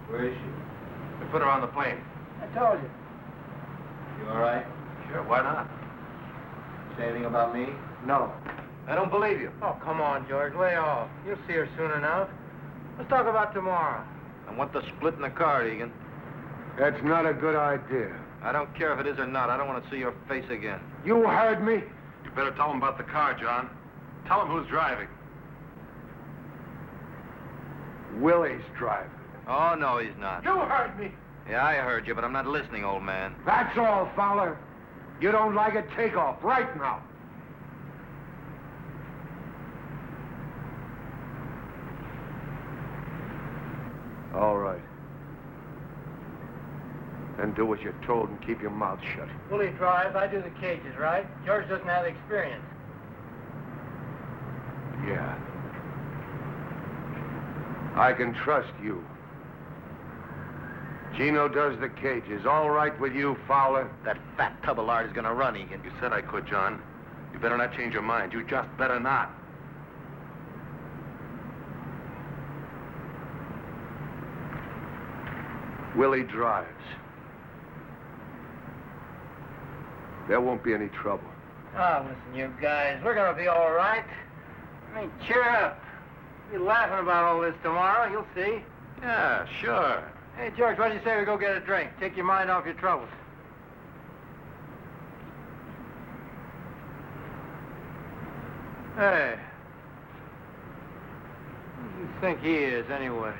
Where is she? We put her on the plane. I told you. You all right? Sure, why not? Say anything about me? No. I don't believe you. Oh, come on, George. Lay off. You'll see her soon enough. Let's talk about tomorrow. I want the split in the car, Egan. That's not a good idea. I don't care if it is or not. I don't want to see your face again. You heard me. You better tell him about the car, John. Tell him who's driving. Willie's driving. Oh, no, he's not. You heard me. Yeah, I heard you, but I'm not listening, old man. That's all, Fowler. You don't like it, take off right now. All right. Then do what you're told and keep your mouth shut. Willie drives, I do the cages, right? George doesn't have the experience. Yeah. I can trust you. Gino does the cages. All right with you, Fowler? That fat tub of lard is going to run, Egan. You said I could, John. You better not change your mind. You just better not. Willie drives. There won't be any trouble. Oh, listen, you guys, we're gonna be all right. I mean, cheer up. We'll be laughing about all this tomorrow, you'll see. Yeah, sure. Hey, George, what do you say we go get a drink? Take your mind off your troubles. Hey. Who do you think he is, anyway?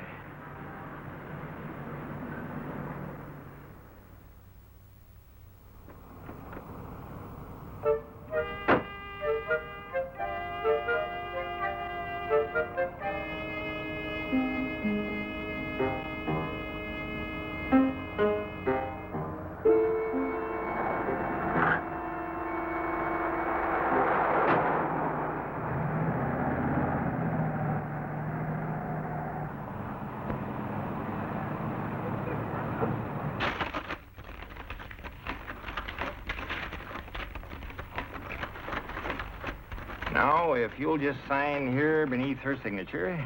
Now, if you'll just sign here beneath her signature.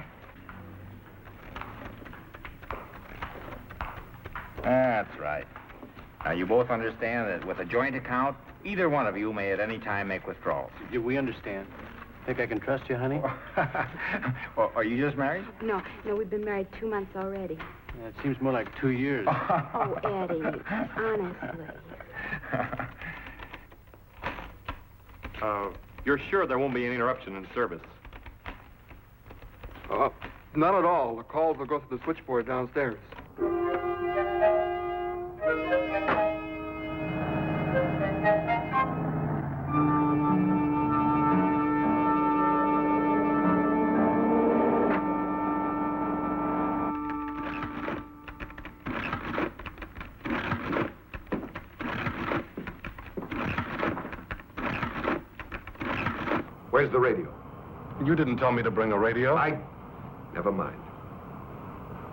That's right. Now, you both understand that with a joint account, either one of you may at any time make withdrawals. We understand. Think I can trust you, honey? Well, are you just married? No, we've been married 2 months already. Yeah, it seems more like 2 years. Oh, Eddie, honestly. You're sure there won't be any interruption in service? Not at all. The calls will go through the switchboard downstairs. Where's the radio? You didn't tell me to bring a radio. Never mind.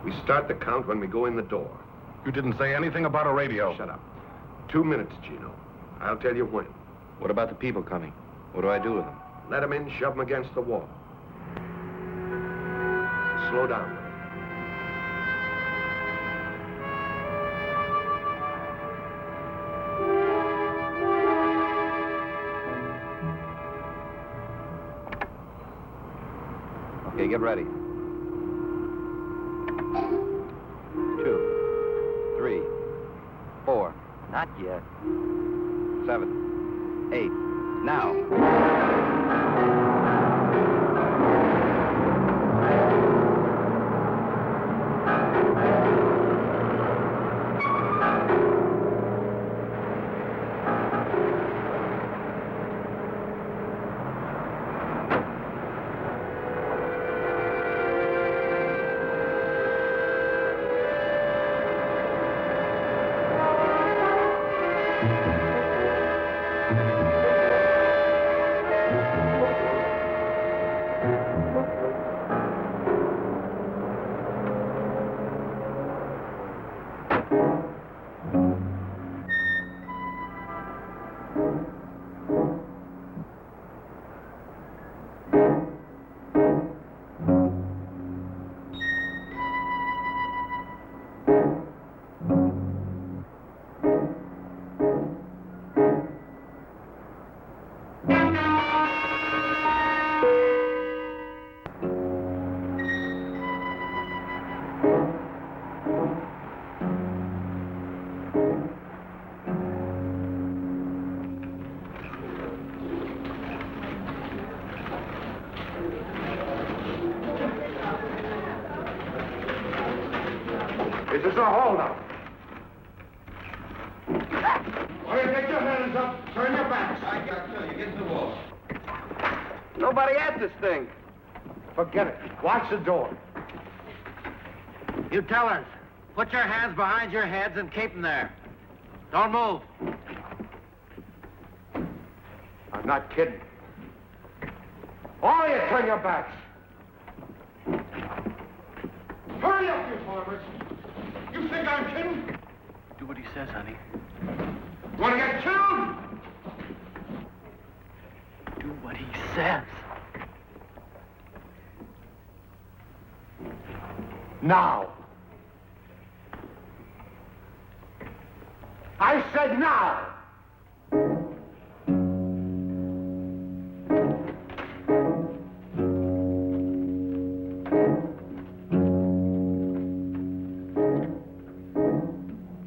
We start the count when we go in the door. You didn't say anything about a radio. Shut up. 2 minutes, Gino. I'll tell you when. What about the people coming? What do I do with them? Let them in, shove them against the wall. Slow down. Okay, get ready. 2, 3, 4. Not yet. 7, 8. Now. This is a holdup. All right, get your hands up. Turn your backs. I got to. You get to the wall. Nobody at this thing. Forget it. Watch the door. You tellers, put your hands behind your heads and keep them there. Don't move. I'm not kidding. All of you, turn your backs. Hurry up, you farmers. You think I'm kidding? Do what he says, honey. Want to get killed? Do what he says. Now. I said now!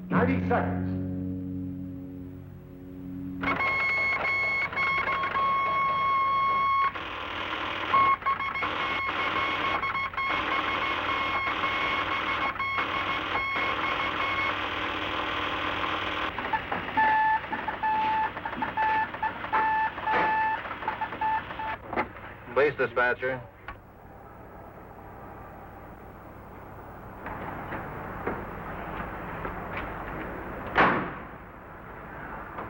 90 seconds. Police dispatcher.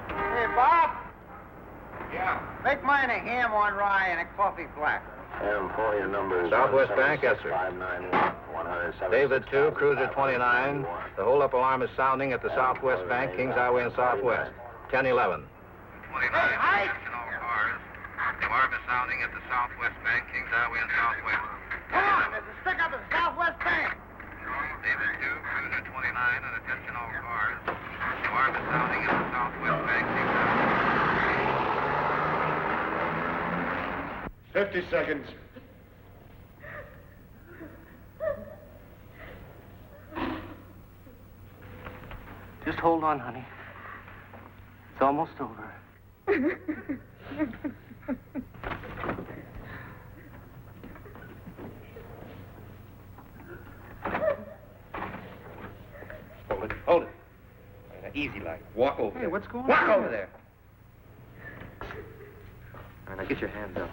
Hey, Bob, Yeah. make mine a ham on rye and a coffee black. For your numbers. Southwest Bank, yes, sir. 591 David 2, Cruiser 29. The hold-up alarm is sounding at the Southwest Bank, Kings Highway and Southwest. 1011. 29. Hey, Ike! The alarm is sounding at the Southwest Bank, Kings Highway and Southwest. Come on, there's a stick up at the Southwest Bank. David 2, Cruiser 29, and attention all cars. The alarm is sounding at the Southwest Bank, Kings Highway. 50 seconds. Just hold on, honey. It's almost over. Hold it. Easy like. Walk over. Hey, what's going Walk on? over there. All right, now get your hands up.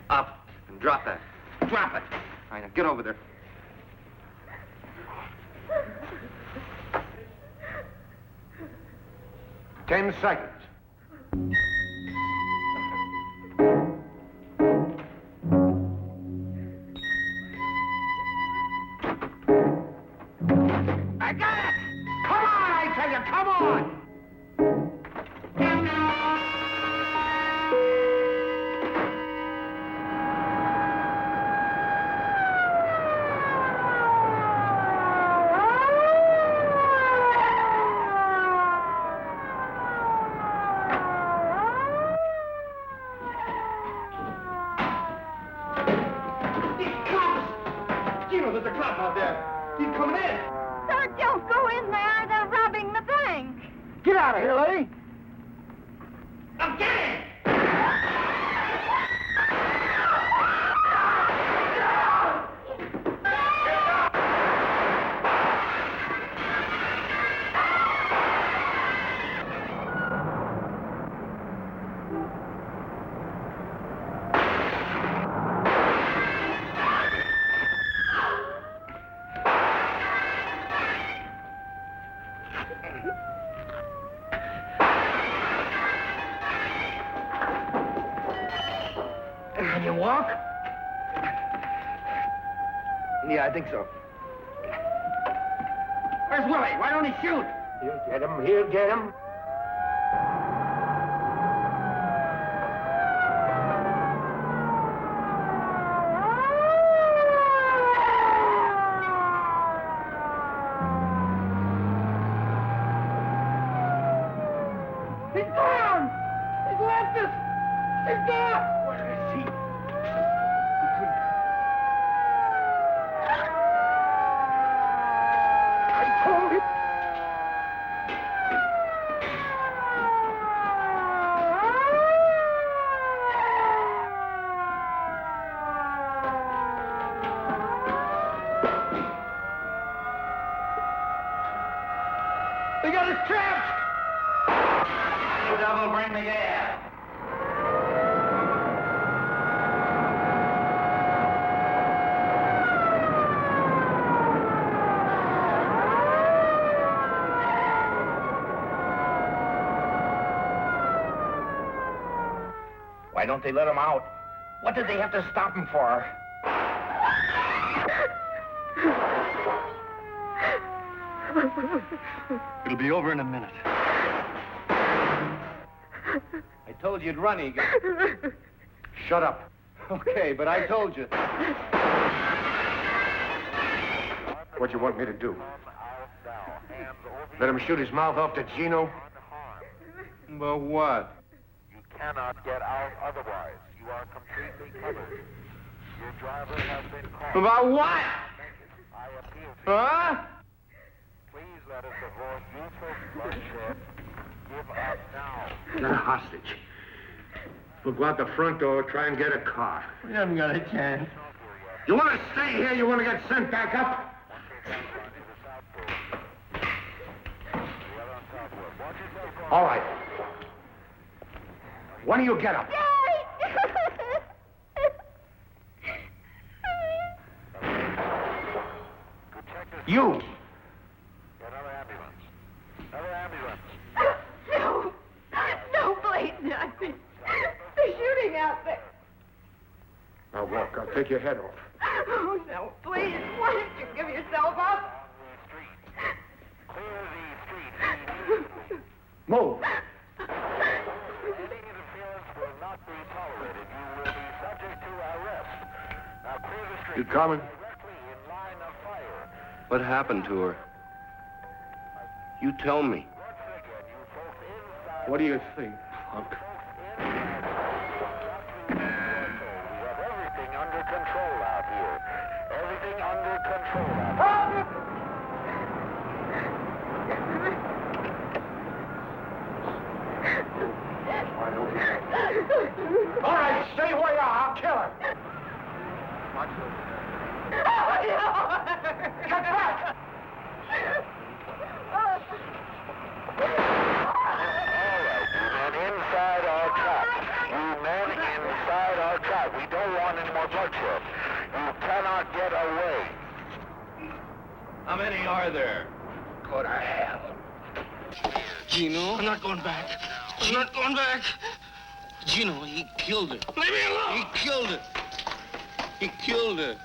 Up. And drop that. Drop it. All right, now get over there. Ten seconds. I got it! Come on, I tell you, come on! Gino, there's a cop out there. He's coming in. Sir, don't go in there. They're robbing the bank. Get out of here, lady! I'm getting! Can you walk? Yeah, I think so. Where's Willie? Why don't he shoot? He'll get him. He'll get him. He's gone! He's left us! He's gone! Where is he? I told you! They got us trapped! You double bring the gas. Why don't they let him out? What did they have to stop him for? It'll be over in a minute. I told you you'd run, Egan. Shut up. Okay, but I told you. What do you want me to do? Let him shoot his mouth off to Gino? But what? You cannot get out otherwise. You are completely covered. Your driver has been caught. About what? I appeal to Huh? you. Please let us avoid useless bloodshed. Give up now. You're a hostage. We'll go out the front door, try and get a car. We haven't got a chance. You want to stay here? You want to get sent back up? All right. When do you get up? You! Another ambulance. Another ambulance. No. No, please, not. They're shooting out there. Now walk. I'll take your head off. Oh, no, please. Why don't you give yourself up? Clear the street. Move. Any interference will not be tolerated. You will be subject to arrest. Now clear the street. You coming? Directly in line of fire. What happened to her? You tell me. Once again, you folks inside. What do you think, punk? We have everything under control out here. Everything under control out here. All right, stay where you are. I'll kill her. Get back! Inside our trap. You men inside our trap. We don't want any more bloodshed. You cannot get away. How many are there? Go to hell. Gino? I'm not going back. I'm not going back. Gino, he killed her. Leave me alone! He killed her. He killed her.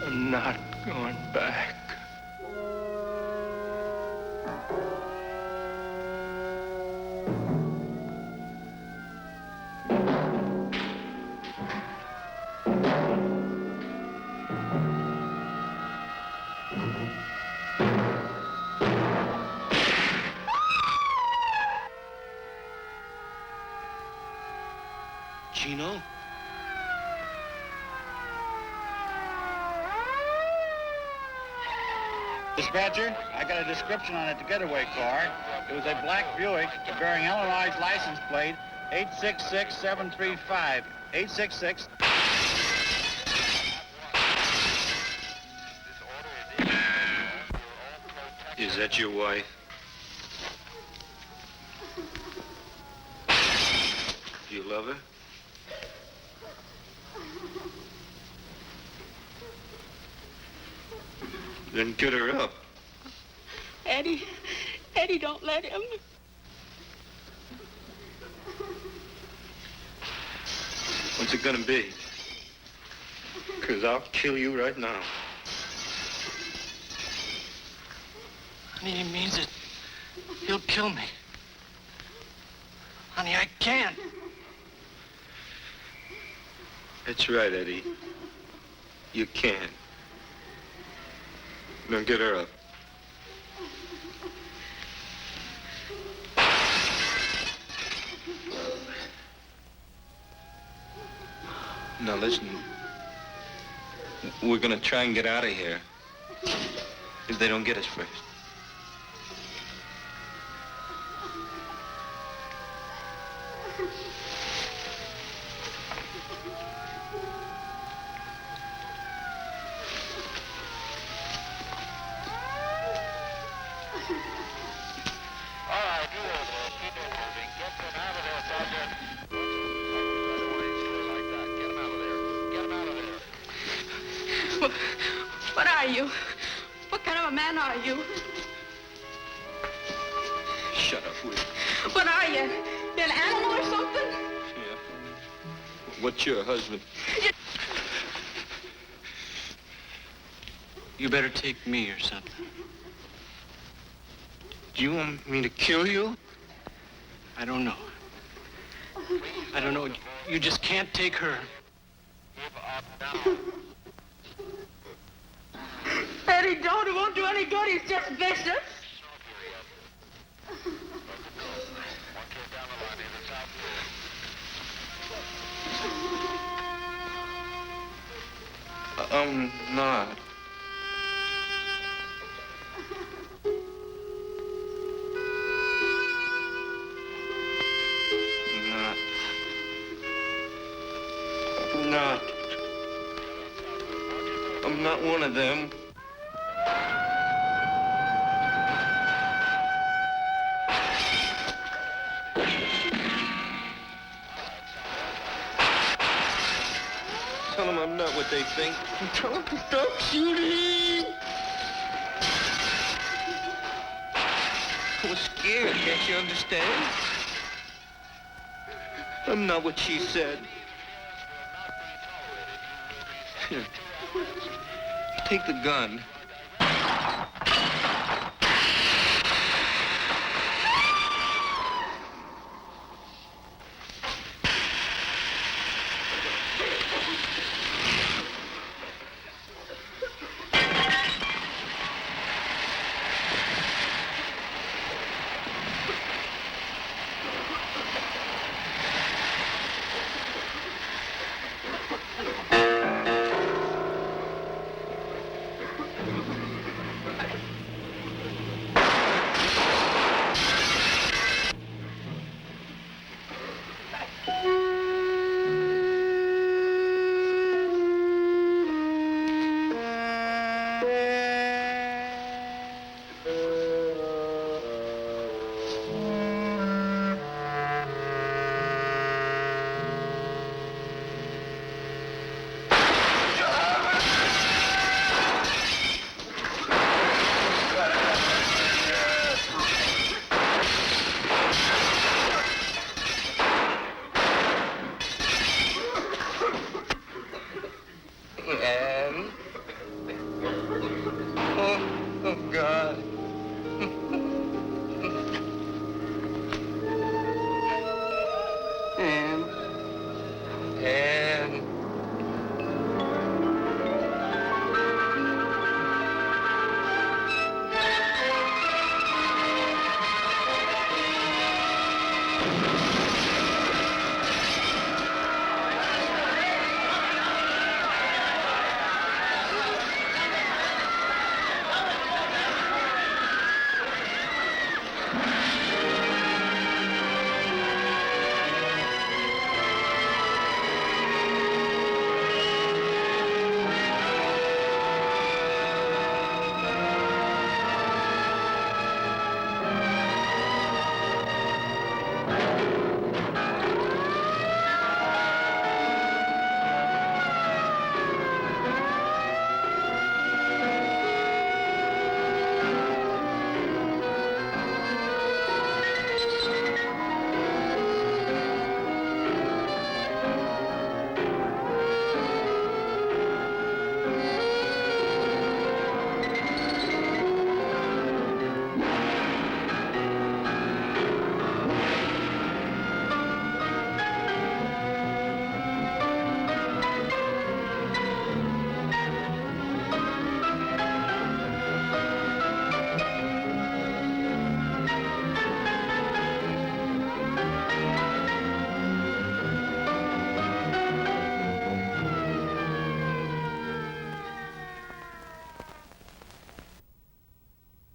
I'm not going back. Gino? Dispatcher, I got a description on a getaway car. It was a black Buick bearing Illinois license plate 866735. 866. Is that your wife? Do you love her? Then get her up. Eddie, don't let him. What's it gonna be? 'Cause I'll kill you right now. Honey, he means it. He'll kill me. Honey, I can't. That's right, Eddie. You can. Now get her up. Now listen. We're gonna try and get out of here. If they don't get us first. What are you? What kind of a man are you? Shut up, will you? What are you? You're an animal or something? Yeah. What's your husband? You better take me or something. Do you want me to kill you? I don't know. I don't know. You just can't take her. Eddie, don't. It won't do any good. He's just vicious. I'm not. I'm not one of them. Tell them I'm not what they think. Tell them to stop shooting. I was scared, can't you understand? I'm not what she said. Here. Take the gun.